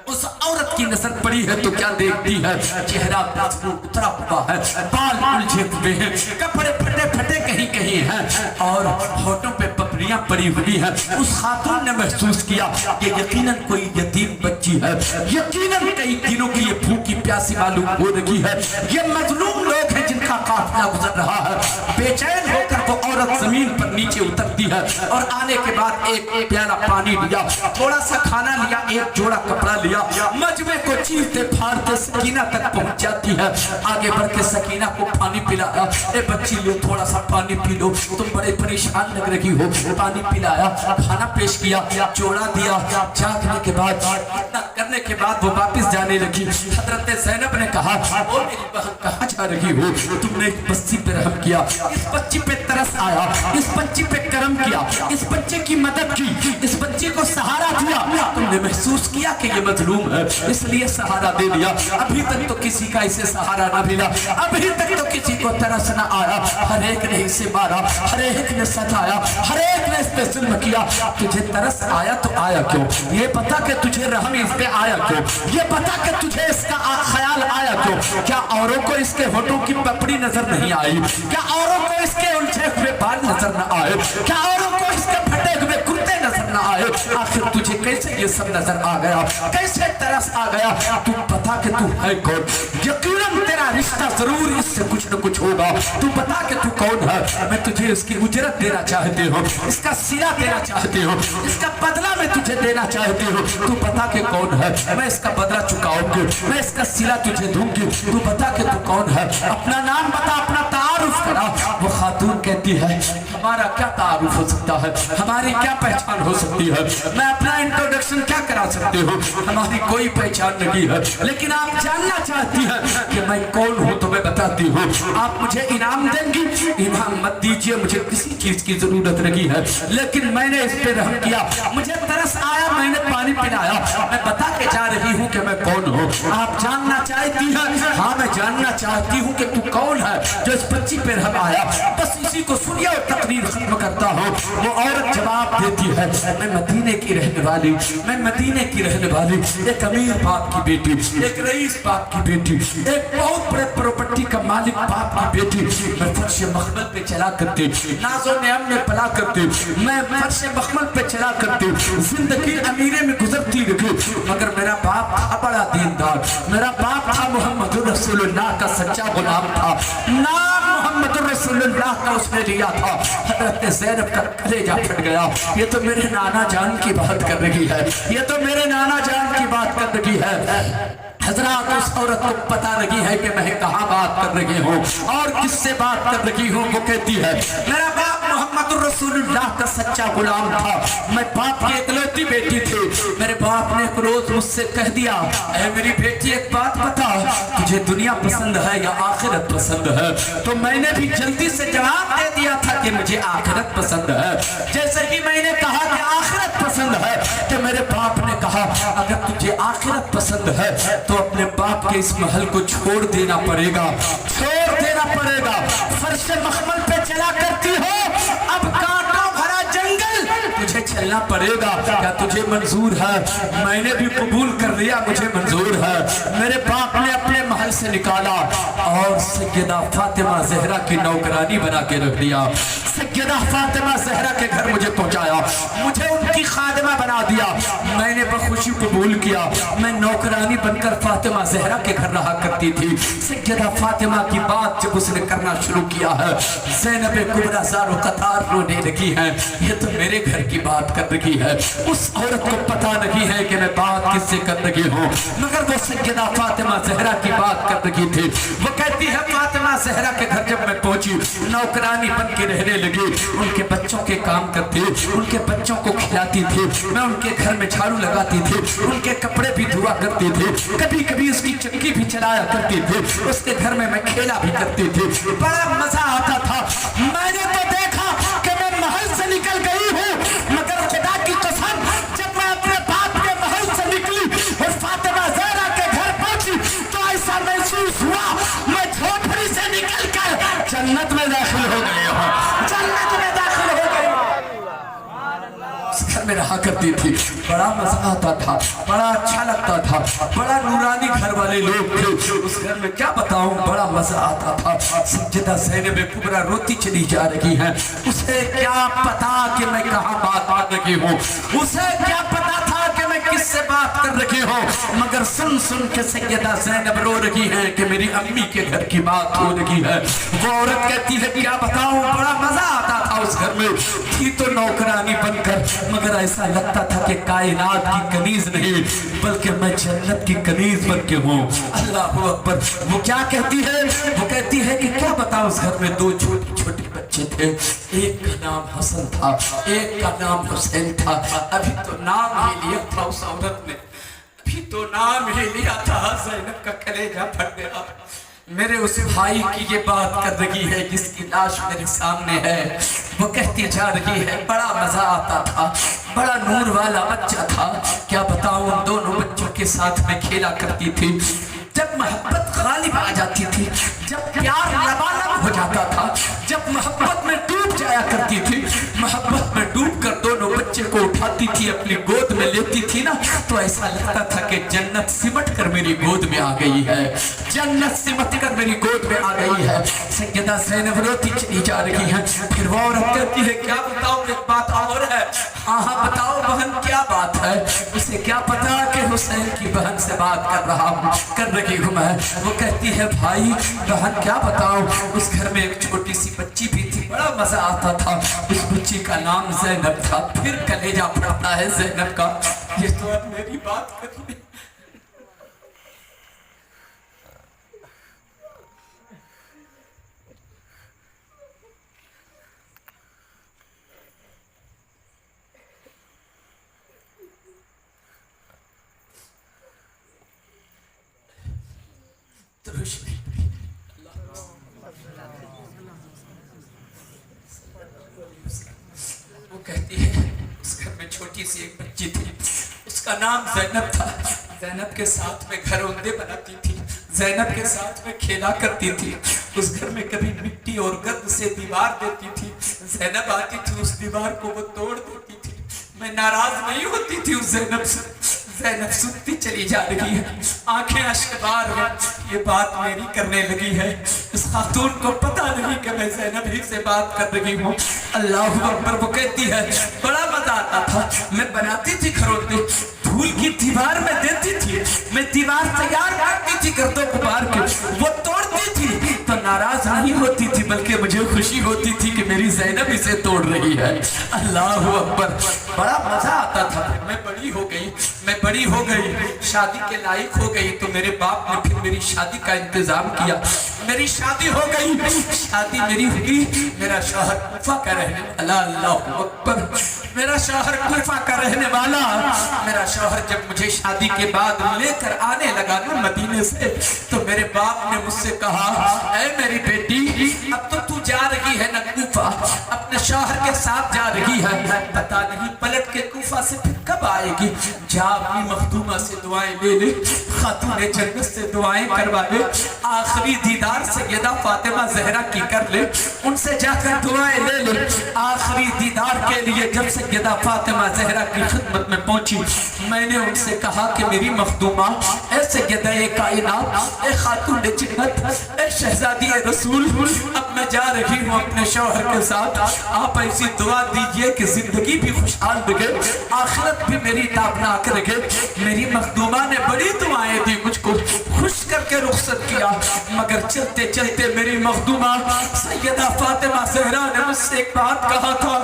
उस औरत की नजर पड़ी है तो क्या देखती है? चेहरा उतरा हुआ है, बाल उलझे हुए हैं, कपड़े फटे कहीं हैं और होठों पे पपड़ियां पड़ी हुई हैं। उस खातून ने महसूस किया कि यकीनन कोई यतीम बच्ची है, यकीनन कई दिनों की ये भूखी प्यासी मालूम हो रही है। ये मजलूम लोग हैं जिनका काफिला गुजर रहा है। बेचैन होकर वो औरत जमीन पर नीचे उतरती है और आने के बाद एक प्याला पानी लिया, थोड़ा सा खाना लिया, एक जोड़ा कपड़ा लिया, मजमे को चीरते फाड़ते सकीना तक पहुंच जाती है। आगे बढ़ के सकीना को पानी पिलाया। ए बच्ची लो, थोड़ा सा पानी पी लो, तुम बड़े परेशान लग रही हो। पानी पिलाया, खाना पेश किया, जोड़ा दिया। जागने के बाद, इतना करने के बाद वो वापस जाने लगी। हजरत ज़ैनब ने कहा, ओ मेरी बहन कहाँ जा रही हो? तुमने इस बच्ची पे रहम किया, इस बच्ची पे तरस आया, इस बच्ची पे करम किया, इस बच्चे की मदद की, इस बच्चे को सहारा दिया। तुमने महसूस किया कि ये मजलूम है, इसलिए सहारा दे दिया। अभी तक तो किसी का इसे सहारा न मिला, अभी तक तो किसी को तरस न आया। हर एक ने इसे मारा, हर एक ने सताया, हर एक ने इस पे जुल्म किया। तुझे तरस आया तो आया क्यों? ये पता कि तुझे रहम इस पे आया क्यों? ये पता कि तुझे इसका ख्याल आया क्यों? क्या औरों को इसके होठों की पपड़ी नजर नहीं आई? क्या औरों को इसके उलझे हुए बाल नजर न आए? क्या औरों को इसके फटे हुए कुर्ते नजर न आए? आखिर तुझे कैसे ये सब नजर आ गया? कैसे तरस आ गया? तू बता कि तू है कौन? यकीनन तेरा रिश्ता जरूर इससे कुछ न कुछ होगा। तू बता कि तू कौन है? मैं तुझे इसकी उजरत देना चाहती हूँ, इसका सिला देना चाहती हूँ, इसका बदला मैं तुझे देना चाहती हूँ। तू बता कि कौन है? मैं इसका बदला चुकाऊंगी, मैं इसका सिला तुझे दूंगी। तू बता कि तू कौन है? अपना नाम बता, अपना तारुफ करा। वो खातून कहती है हमारा क्या तारुफ हो सकता है, हमारी क्या पहचान हो सकती है, मैं अपना इंट्रोडक्शन क्या करा सकती हूँ, हमारी कोई पहचान नहीं है, लेकिन आप जानना चाहती हैं कि मैं कौन हूँ तो मैं बताती हूँ। आप मुझे इनाम देंगी, इनाम मत दीजिए, मुझे किसी चीज की जरूरत नहीं है, लेकिन मैंने इस पे रहम किया, मुझे तरस आया, मैंने पानी पिलाया, मैं बता के जा रही हूँ कि मैं कौन हूँ। आप जानना चाहती हैं? हाँ मैं जानना चाहती हूँ कि तू कौन है जो इस बच्ची पे रहम आया। बस इसी को सुनिए और तकरीर खत्म करता हूँ। वो औरत जवाब देती है मैं मदीने की रहने वाली, मैं मदीने की रहने वाली, एक अमीर बाप की बेटी, एक रईस बाप की बेटी, एक बहुत बड़े प्रॉपर्टी का मालिक बाप की बेटी। मैं फर्श मखमल पे चला करती, नाज़ो नेम में पला करती, मैं फर्श मखमल पे चला करती, जिंदगी अमीरे में गुजरती रही, मगर मेरा बाप था बड़ा दीनदार, मेरा बाप था मोहम्मद रसूलुल्लाह का सच्चा गुलाम था, नाम मोहम्मद रसूलुल्लाह का उसने लिया था। हज़रत ज़ैनब का कलेजा फट गया। ये तो मेरे नाना जान की बात कर रही है, ये तो मेरे नाना जान की बात कर रही है। हजरात उस औरत को पता नहीं है कि मैं कहाँ बात कर रही हूँ और किससे बात कर रही हूँ। वो कहती है मेरा बाप मोहम्मद रसूलुल्लाह का सच्चा गुलाम था, मैं बाप की इकलौती बेटी थी। मेरे बाप ने एक रोज मुझसे कह दिया ऐ मेरी बेटी एक बात बता, तुझे दुनिया पसंद है या आखिरत पसंद है? तो मैंने भी जल्दी से जवाब दे दिया था कि मुझे आखिरत पसंद है। जैसे ही मैंने कहा कि आखिरत पसंद है तो मेरे बाप ने कहा अगर तुझे आखिरत पसंद है तो अपने बाप के इस महल को छोड़ देना पड़ेगा, छोड़ देना पड़ेगा। फर्श मखमल पे चला करती हो, अब कांटों भरा जंगल तुझे चलना पड़ेगा। क्या तुझे मंजूर है? मैंने भी कबूल कर लिया, मुझे मंजूर है। मेरे बाप ने अपने महल से निकाला और सैयदा फातिमा ज़हरा की नौकरानी बना के रख दिया। सैयदा फातिमा ज़हरा के घर मुझे पहुंचाया, मुझे उनकी खादिमा बना दिया। मैंने बखुशी कबूल किया, मैं नौकरानी बनकर फातिमा ज़हरा के घर रहा करती थी। सैयदा फातिमा की बात जब उसने करना शुरू किया है, ज़ैनब कुबरा ज़ारो कतार रोने लगी है। ये तो मेरे घर की बात कर रही है। उस औरत को पता नहीं है कि मैं बात किससे कर रही हूँ, मगर वो सैयदा फातिमा ज़हरा की बात कर रही थी। वो कहती है फातिमा ज़हरा के घर जब मैं पहुंची, नौकरानी बन के रहने लगी, उनके बच्चों के काम करती, उनके बच्चों को खिलाती थी, मैं उनके घर में झाड़ू लगाती थी, उनके कपड़े भी धुआ करती थी, कभी कभी उसकी चक्की भी चलाया करती थी, उसके घर में मैं खेला भी करती थी। बड़ा मजा आता था। मैंने तो देखा कि मैं महल से निकल गई हूँ, मगर खुदा की कसम जब मैं अपने बाप के महल से निकली और फातिमा ज़हरा के घर पहुंची तो ऐसा महसूस हुआ मैं झोपड़ी से निकलकर जन्नत में दाखिल हो गई हूँ, जन्नत में दाखिल हो गई। घर में रहा करती थी, बड़ा मजा आता था, बड़ा अच्छा लगता था, बड़ा नूरानी घर वाले लोग थे उस घर में। क्या बताऊं, बड़ा मजा आता था। सैयदा ज़ैनब कुबरा रोती चली जा रही है, उसे क्या पता कि मैं कहाँ बात कर रही हूँ, उसे क्या पता था कि मैं किससे बात कर रही हूँ, मगर सुन सुन के सैयदा ज़ैनब रो रही है कि मेरी अम्मी के घर की बात हो रही है। वो औरत कहती है क्या बताऊं, बड़ा मजा आता था उस घर में। थी तो नौकरानी बनकर, मगर ऐसा लगता था कि कायनात की कनीज नहीं बल्कि मैं जन्नत की कनीज बन के हूँ। अल्लाह अकबर। वो क्या कहती है? वो कहती है कि क्या बताओ उस घर में दो छोटे छोटे बच्चे थे, एक का नाम हसन था, एक का नाम हुसैन था। अभी तो नाम ही लिया था उस औरत ने, अभी तो नाम ही लिया था। ज़ैनब का कलेजा फट गया। मेरे उस भाई की ये बात कर रही है जिसकी लाश मेरे सामने है। वो कहती जा रही है बड़ा मजा आता था, बड़ा नूर वाला बच्चा था। क्या बताऊं, उन दोनों बच्चों के साथ में खेला करती थी। जब मोहब्बत गालिब आ जाती थी, जब प्यार लबालब हो जाता था, जब मोहब्बत में डूब जाया करती थी, मोहब्बत में डूब कर दोनों बच्चे को उठाती थी, अपनी गोद में लेती थी ना, तो ऐसा लगता था कि जन्नत सिमट कर मेरी गोद में आ गई है, जन्नत सिमट कर मेरी गोद में आ गई है। सैयदा ज़ैनब रोती चली जा रही है। फिर वो औरत कहती है क्या बताओ, एक बात और है। हाँ हाँ बताओ बहन, क्या बात है? उसे क्या पता कि हुसैन की बहन से बात कर रही हूँ मैं। वो कहती है भाई बहन क्या बताओ, उस घर में एक छोटी सी बच्ची भी थी, बड़ा मजा आता था। उस बच्ची का नाम ज़ैनब था। फिर कलेजा फटता है ज़ैनब का। ये तो अब मेरी बात कर रही। روشنی وہ کہتی ہے اس گھر میں چھوٹی سی ایک بچی تھی، اس کا نام زینب تھا. زینب کے ساتھ میں گھروندے بناتی تھی، زینب کے ساتھ میں کھیلا کرتی تھی. اس گھر میں کبھی مٹی اور گرد سے دیوار دیتی تھی، زینب آتی تھی اس دیوار کو وہ توڑ دیتی تھی. میں ناراض نہیں ہوتی تھی اس زینب سے. زینب سنتی چلی جا رہی ہے، آنکھیں اشکبار ہیں، یہ بات میری کرنے لگی ہے. اس خاتون کو پتا نہیں کہ میں زینب ہی سے بات کر رہی ہوں. اللہ اکبر. وہ کہتی ہے بڑا مزہ آتا تھا، میں بناتی تھی گھروندے، پھول کی دیوار میں دیتی تھی، میں دیوار تیار کرتی تھی گردوں غبار کے، وہ توڑتی تھی تو ناراض نہیں ہوتی تھی بلکہ مجھے خوشی ہوتی تھی کہ میری زینب اسے توڑ رہی ہے. اللہ اکبر. بڑا مزہ آتا تھا. میں بڑی ہو گئی، شادی کے لائق ہو گئی تو میرے باپ نے پھر میری شادی کا انتظام کیا. میری شادی ہو گئی، شادی میری ہوئی. میرا شوہر کوفہ کا رہنے والا، اللہ اکبر، میرا شوہر کوفہ کا رہنے والا. میرا شوہر جب مجھے شادی کے بعد لے کر آنے لگا نا مدینے سے تو میرے باپ نے مجھ سے کہا اے میری بیٹی اب تو جا رہی ہے نا کوفہ، اپنے شوہر کے ساتھ جا رہی ہے، پتا نہیں پلٹ کے کوفہ سے پھر کب آئے گی. جا اپنی مخدومہ سے دعائیں لے لے، خاتون جنت سے دعائیں کروا لے، آخری دیدار سیدہ فاطمہ زہرا کی کر لے، ان سے جا کر دعائیں لے لے. آخری دیدار کے لیے جب سیدہ فاطمہ زہرا کی خدمت میں پہنچی میں نے ان سے کہا کہ میری مخدومہ اے سیدہ کائنات، اے خاتون جنت، اے شہزادی رسول، اب میں جا رہی ہوں اپنے شوہر کے ساتھ، آپ ایسی دعا دیجئے کہ زندگی بھی خوشحال رہے، آخرت بھی میری تابناک رہے. میری مخدومہ نے بڑی دعائیں دی، مجھ کو خوش کر کے رخصت کیا، مگر چلتے چلتے میری مخدومہ سیدہ فاطمہ زہرا نے مجھ سے ایک بات کہا تھا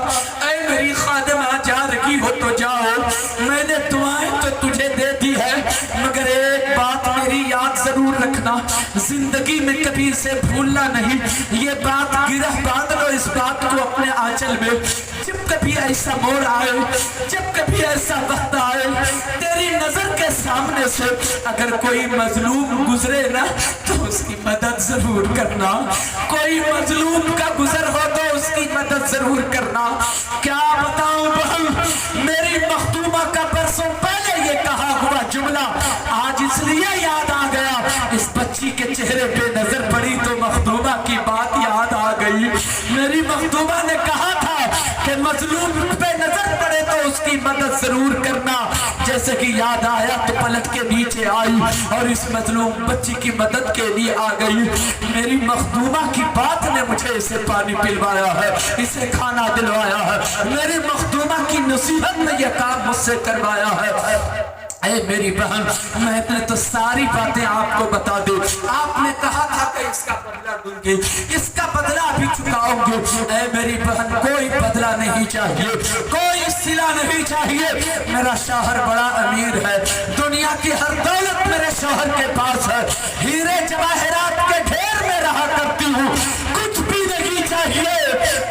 اے میری خادمہ جا رہی ہو تو جاؤ، میں نے دعائیں تو تجھے دے دی ہے مگر ایک بات میری یاد ضرور رکھنا، زندگی میں کبھی اسے بھولنا نہیں. یہ بات گرہ باندھ لو اس بات کو اپنے آنچل میں. جب کبھی ایسا موڑ آئے، جب کبھی ایسا وقت آئے تیری نظر کے سامنے سے اگر کوئی مظلوم گزرے نا تو اس کی مدد ضرور کرنا. کوئی مظلوم کا گزر ہو تو اس کی مدد ضرور کرنا. کیا بتاؤں بہن، میری مخدومہ کا برسوں پہلے یہ کہا ہوا جملہ آج اس لیے یاد آ گیا. اس بچی کے چہرے پہ نظر پڑی تو مخدومہ کی بات یاد آ گئی. میری مخدومہ نے کہا تھا کہ مظلوم پہ نظر پڑے تو اس کی مدد ضرور کرنا. جیسے کہ یاد آیا تو پلٹ کے نیچے آئی اور اس مظلوم بچی کی مدد کے لیے آ گئی. میری مخدومہ کی بات نے مجھے اسے پانی پلوایا ہے، اسے کھانا دلوایا ہے. میری مخدومہ کی نصیحت نے یہ کام مجھ سے کروایا ہے. اے میری بہن، میں نے تو ساری باتیں آپ کو بتا دوں. آپ نے کہا تھا کہ اس کا بدلہ دوں گی، اس کا بدلہ بھی چکاؤں گی. اے میری بہن، کوئی بدلہ نہیں چاہیے، کوئی صلہ نہیں چاہیے. میرا شوہر بڑا امیر ہے، دنیا کی ہر دولت میرے شوہر کے پاس ہے، ہیرے جواہرات کے ڈھیر میں رہا کرتی ہوں، کچھ بھی نہیں چاہیے.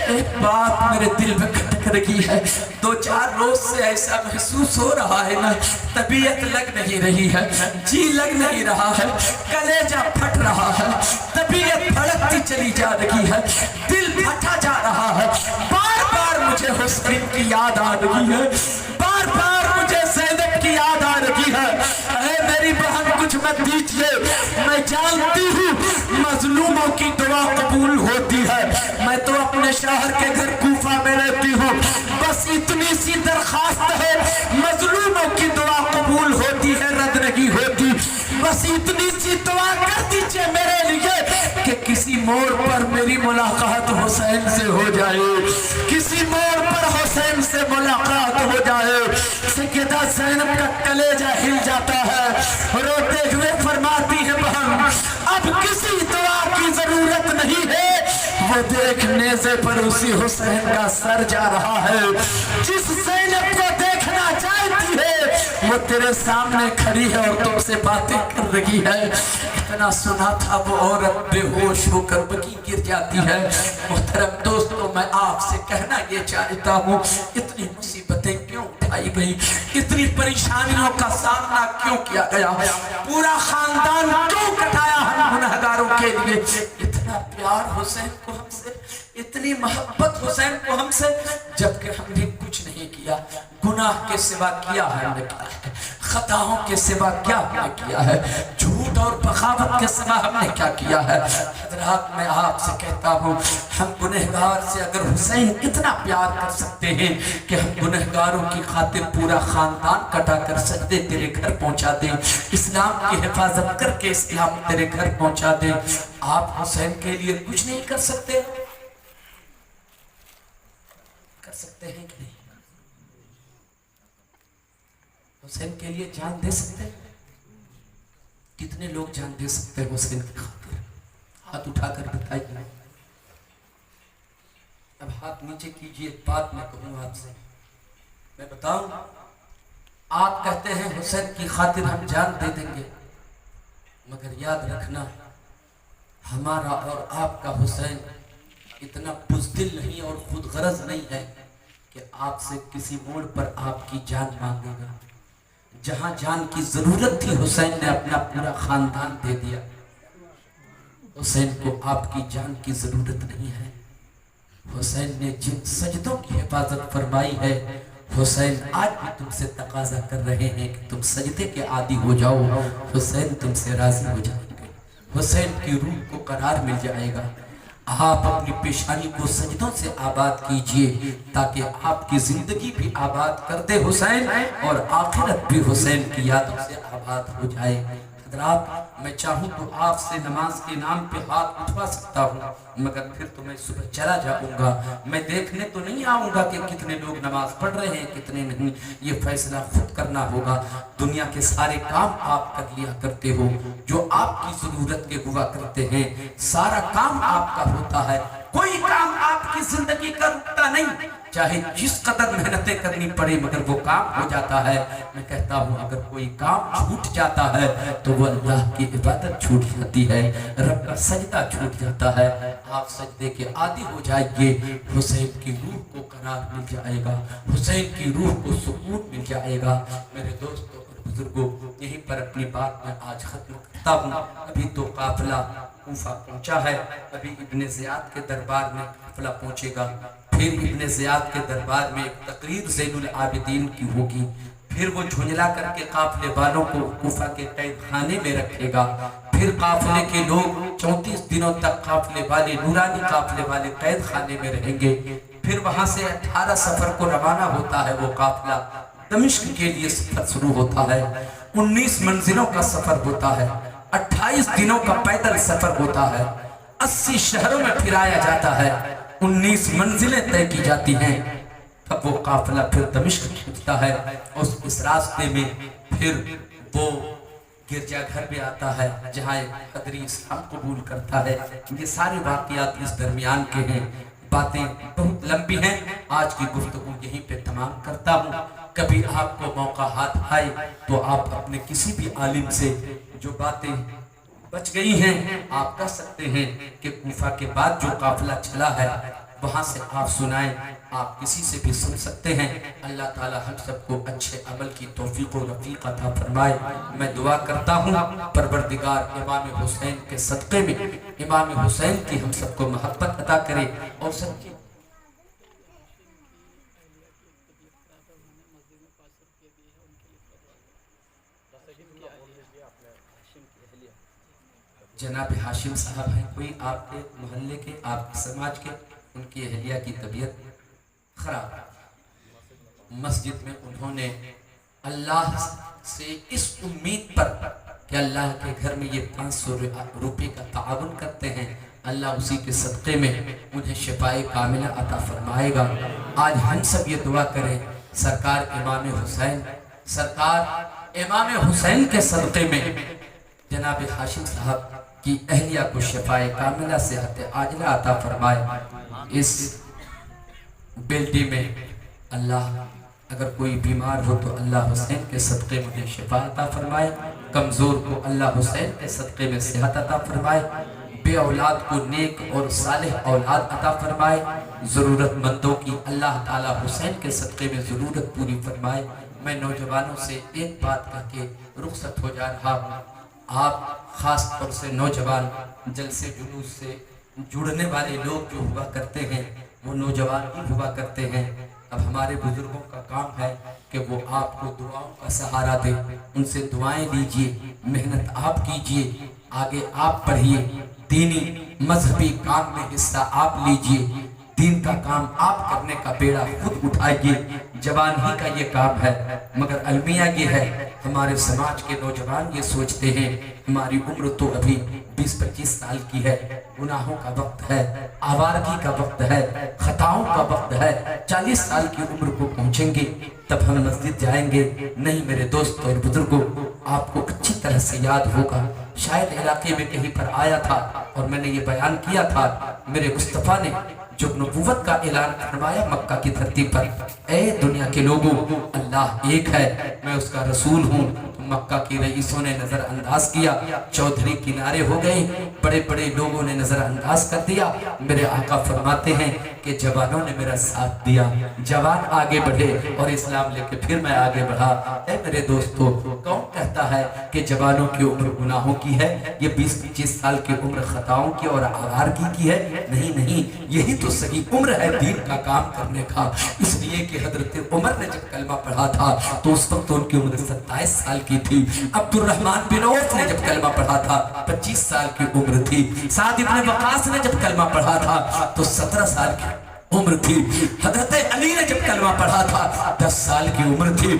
ایک بات میرے دل میں کھٹک رہی ہے، 2-4 روز سے ایسا محسوس ہو رہا ہے نا، طبیعت لگ نہیں رہی ہے، جی لگ نہیں رہا ہے، کلیجہ پھٹ رہا ہے، طبیعت بھڑکتی چلی جا رہی ہے، دل پھٹا جا رہا ہے. بار بار مجھے حسین کی یاد آ رہی ہے، بار بار مجھے زینب کی یاد آ رہی ہے. اے میری بہن کچھ مت دیجئے، میں جانتی ہوں مظلوموں کی دعا قبول ہوتی ہے. میں تو اپنے شوہر کے گھر کوفہ میں رہتی ہوں، بس اتنی سی درخواست ہے، مظلوموں کی دعا قبول ہوتی ہے، رد نہیں ہوتی. بس اتنی سی دعا کر دیجئے میرے لیے کہ کسی موڑ پر میری ملاقات حسین سے ہو جائے، کسی موڑ پر حسین سے ملاقات ہو جائے. سیدہ زینب کا کلیجہ ہل جاتا ہے، روتے ہوئے فرماتی ہے بہن اب کسی دعا کی ضرورت نہیں ہے. وہ دیکھ نیزے پر اسی حسین کا سر جا رہا ہے، جس زینب کو دیکھنا چاہتی ہے وہ تیرے سامنے کھڑی ہے اور تم سے باتیں کر رہی ہے. اتنا سنا تھا وہ عورت بے ہوش ہو کر بکی گر جاتی ہے. محترم دوستو، میں آپ سے کہنا یہ چاہتا ہوں اتنی مصیبت मुसीबतें क्यों उठाई गई, इतनी परेशानियों का सामना क्यों किया गया, पूरा खानदान क्यों कटाया हम गुनहगारों के लिए। इतना प्यार हुसैन को हमसे, इतनी मोहब्बत हुसैन को हमसे, जबकि हमने कुछ नहीं किया। गुनाह के सिवा किया हमने क्या है, खताओं के सिवा क्या हमने किया है, झूठ और बगावत के सिवा हमने क्या किया है। हज़रात मैं आपसे कहता हूँ, हम गुनहगार से अगर हुसैन इतना प्यार कर सकते हैं कि हम गुनहगारों की खातिर पूरा खानदान कटा कर सजदे तेरे घर पहुंचा दें, इस्लाम की हिफाजत करके इस्लाम तेरे घर पहुंचा दें, आप हुसैन के लिए कुछ नहीं कर सकते? कर सकते हैं कि नहीं? हुसैन के लिए जान दे सकते हैं? कितने लोग जान दे सकते हैं हुसैन की खातिर? हाथ उठाकर बताइए। अब हाथ नीचे कीजिए। बात मैं कहूँ आपसे, मैं बताऊं, आप कहते हैं हुसैन की खातिर हम जान दे देंगे, मगर याद रखना हमारा और आपका हुसैन इतना बुज़दिल नहीं और खुद गरज नहीं है कि आपसे किसी मोड़ पर आपकी जान मांगेगा। जहां जान की जरूरत थी हुसैन ने अपना पूरा खानदान दे दिया। हुसैन को आपकी जान की जरूरत नहीं है। हुसैन ने जिन सजदों की हिफाजत फरमाई है, हुसैन आज भी तुमसे तकाजा कर रहे हैं कि तुम सजदे के आदी हो जाओ, हुसैन तुमसे राजी हो जाएंगे, हुसैन की रूह को करार मिल जाएगा। आप अपनी पेशानी को सजदों से आबाद कीजिए ताकि आपकी जिंदगी भी आबाद कर दे हुसैन, और आखिरत भी हुसैन की यादों से आबाद हो जाए। हज़रात मैं चाहूँ तो आपसे नमाज के नाम पे हाथ उठवा सकता हूँ, मगर फिर तो मैं सुबह चला जाऊँगा। मैं देखने तो नहीं आऊँगा कि कितने लोग नमाज पढ़ रहे हैं कितने नहीं, ये फैसला खुद करना होगा। दुनिया के सारे काम आप कर लिया करते हो, जो आपकी जरूरत के हुआ करते हैं, सारा काम आपका होता है, कोई काम आपकी जिंदगी का रुकता नहीं, चाहे जिस कदर मेहनतें करनी पड़े मगर वो काम हो जाता है। मैं कहता हूँ अगर कोई काम छूट जाता है तो वो अल्लाह की इबादत छूट जाती है, रब का सजदा छूट जाता है। आप सजदे के आदी हो जाइए, हुसैन की रूह को करार मिल जाएगा, हुसैन की रूह को सुकून मिल जाएगा। मेरे दोस्तों और बुजुर्गों, यहीं पर अपनी बात मैं आज खत्म करता हूँ। अभी तो काफिला कूफा पहुंचा है, अभी इब्ने ज़ियाद के दरबार में काफिला पहुंचेगा, फिर इब्ने ज़ियाद के दरबार में एक तकरीर ज़ैनुल आबिदीन की होगी, फिर वो झुंझला करके काफिले वालों को कूफा के कैद खाने में रखेगा, फिर काफिले के लोग 34 दिनों तक काफिले वाले नूरानी काफिले वाले कैद खाने में रहेंगे। फिर वहां से 18 सफर को रवाना होता है वो काफिला, दमिश्क के लिए सफर शुरू होता है। 19 मंजिलों का सफर होता है, 28 दिनों का पैदल सफर होता है, 80 शहरों में फिराया जाता है, 19 मंजिलें तय की जाती हैं। तब वो काफिला फिर दमिश्क पहुंचता है, और इस रास्ते में फिर वो गिरजाघर में आता है जहाँ कदरी इस्लाम कबूल करता है। ये सारे वाकयात इस दरमियान के हैं, बातें बहुत लंबी हैं, आज की गुफ्तगू यहीं पे तमाम करता हूँ। कभी आपको मौका हाथ आए तो आप अपने किसी भी आलिम से जो बातें बच गई हैं आप कह सकते हैं कि कूफा के बाद जो काफिला चला है वहां से आप सुनाएं, आप किसी से भी सुन सकते हैं। अल्लाह ताला हम सबको अच्छे अमल की तौफीक और रफीक अता फरमाए। मैं दुआ करता हूँ परवरदिगार इमाम हुसैन के सदक़े में इमाम हुसैन की हम सबको मोहब्बत अता करे और सबकी जनाब हाशिम साहब हैं, कोई आपके मोहल्ले के आपके समाज के, उनकी अहलिया की तबीयत खराब, मस्जिद में उन्होंने अल्लाह से इस उम्मीद पर कि अल्लाह के घर में ये 500 रुपये का ताउन करते हैं, अल्लाह उसी के सदक़े में उन्हें शिफाए कामिला अता फरमाएगा। आज हम सब ये दुआ करें सरकार इमाम हुसैन के सदक़े में जनाब हाशिम साहब की अहलिया को शिफाए कामिला सेहत आजिला अता फरमाए। इस बेल्टी में अल्लाह अगर कोई बीमार हो तो अल्लाह हुसैन के सदक़े में उन्हें शिफा अता फरमाए, कमज़ोर को अल्लाह हुसैन के सदक़े में सेहत अता फरमाए, बे औलाद को नेक और सालिह औलाद अता फरमाए। ज़रूरतमंदों की अल्लाह ताला हुसैन के सदक़े में ज़रूरत पूरी फरमाए। मैं नौजवानों से एक बात कह के रुखसत हो जा रहा हूँ। आप ख़ास तौर से नौजवान जलसे जुलूस से जुड़ने वाले लोग जो हुआ करते हैं वो नौजवान ही हुआ करते हैं। अब हमारे बुजुर्गों का काम है कि वो आपको दुआओं का सहारा दे, उनसे दुआएं लीजिए, मेहनत आप कीजिए, आगे आप बढ़िए, दीनी मजहबी काम में हिस्सा आप लीजिए, दीन का काम आप करने का बेड़ा खुद उठाइए। जवान ही का ये काम है, मगर अलमिया ये है, हमारे समाज के नौजवान ये सोचते हैं हमारी उम्र तो अभी 20-25 साल की है, गुनाहों का वक्त है, आवारगी का वक्त है, खताओं का वक्त है, 40 साल की उम्र को पहुंचेंगे तब हम मस्जिद जाएंगे। नहीं मेरे दोस्त और बुजुर्गों, आपको अच्छी तरह से याद होगा, शायद इलाके में कहीं पर आया था और मैंने ये बयान किया था, मेरे मुस्तफ़ा ने जो नबूवत का ऐलान करवाया मक्का की धरती पर, ए दुनिया के लोगों, अल्लाह एक है, मैं उसका रसूल हूँ। मक्का के रईसों ने नजरअंदाज किया, चौधरी किनारे हो गए, बड़े बड़े लोगों ने नजरअंदाज कर दिया। मेरे आका फरमाते हैं कि जवानों ने मेरा साथ दिया, जवान आगे बढ़े और इस्लाम लेके फिर मैं आगे बढ़ा। ऐ मेरे दोस्तों, कौन कहता है कि जवानों की उम्र गुनाहों की है? ये 20-25 साल की उम्र खताओं की और आवारगी की है? नहीं नहीं, यही तो सही उम्र है दीन का काम करने का। इसलिए कि हजरत उमर ने जब कलमा पढ़ा था तो उस वक्त उनकी उम्र 27 साल की थी। अब्दुर्रहमान बिन औफ ने जब कलमा पढ़ा था 25 साल की उम्र थी। साद इब्न वकास ने जब कलमा पढ़ा था तो 17 साल की उम्र थी। हजरत अली ने जब कलमा पढ़ा था 10 साल की उम्र थी।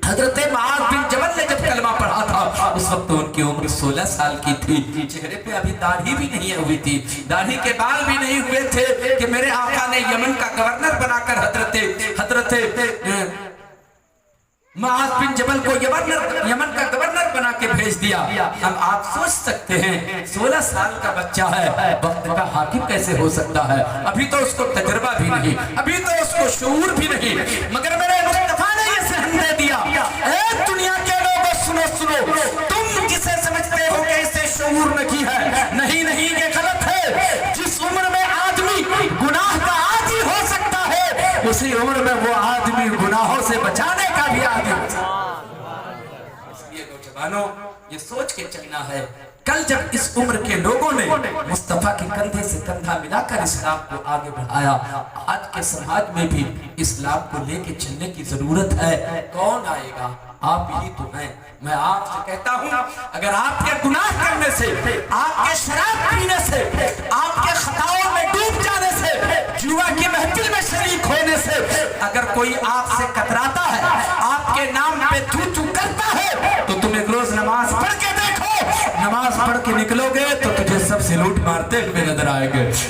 हजरत मुआज़ बिन जबल ने जब कलमा पढ़ा था उस वक्त उनकी उम्र 16 साल की थी। चेहरे पे अभी दाढ़ी भी नहीं हुई थी, दाढ़ी के बाल भी नहीं हुए थे कि मेरे आका ने यमन का गवर्नर बनाकर हजरत मुआज़ बिन जबल को यमन का गवर्नर बना के भेज दिया। अब आप सोच सकते हैं 16 साल का बच्चा है, वक्त का हाकिम कैसे हो सकता है? अभी तो उसको तजुर्बा भी नहीं, अभी तो उसको शऊर भी नहीं, मगर मेरे मुस्तफा ने ये सहन दे दिया। ए दुनिया के लोगों, सुनो सुनो, तुम जिसे समझते हो कि इसे शऊर नहीं है, नहीं नहीं, ये गलत है। जिस उम्र में आदमी गुनाह का आदी हो सकता है, उसी उम्र में वो आदमी गुनाहों से बचाने का भी आदी हो सकता है। इसलिए नौजवानों, ये सोच के चलना है, कल जब इस उम्र के लोगों ने मुस्तफा के कंधे से कंधा मिलाकर इस्लाम को आगे बढ़ाया, आज के समाज में भी इस्लाम को लेके चलने की जरूरत है। कौन आएगा? आप ही तो हैं। मैं आपसे कहता हूँ, अगर आपके गुनाह करने से, आपके शराब पीने से, आपके खताओं में डूब जाने से, जुआ की महफिल में शरीक होने से अगर कोई आपसे कतराता है, आपके नाम पे थू करता है, तो तुम एक रोज नमाज पढ़ के देखो, नमाज पढ़ के निकलोगे तो तुझे सब सैल्यूट मारते हुए नजर आएंगे।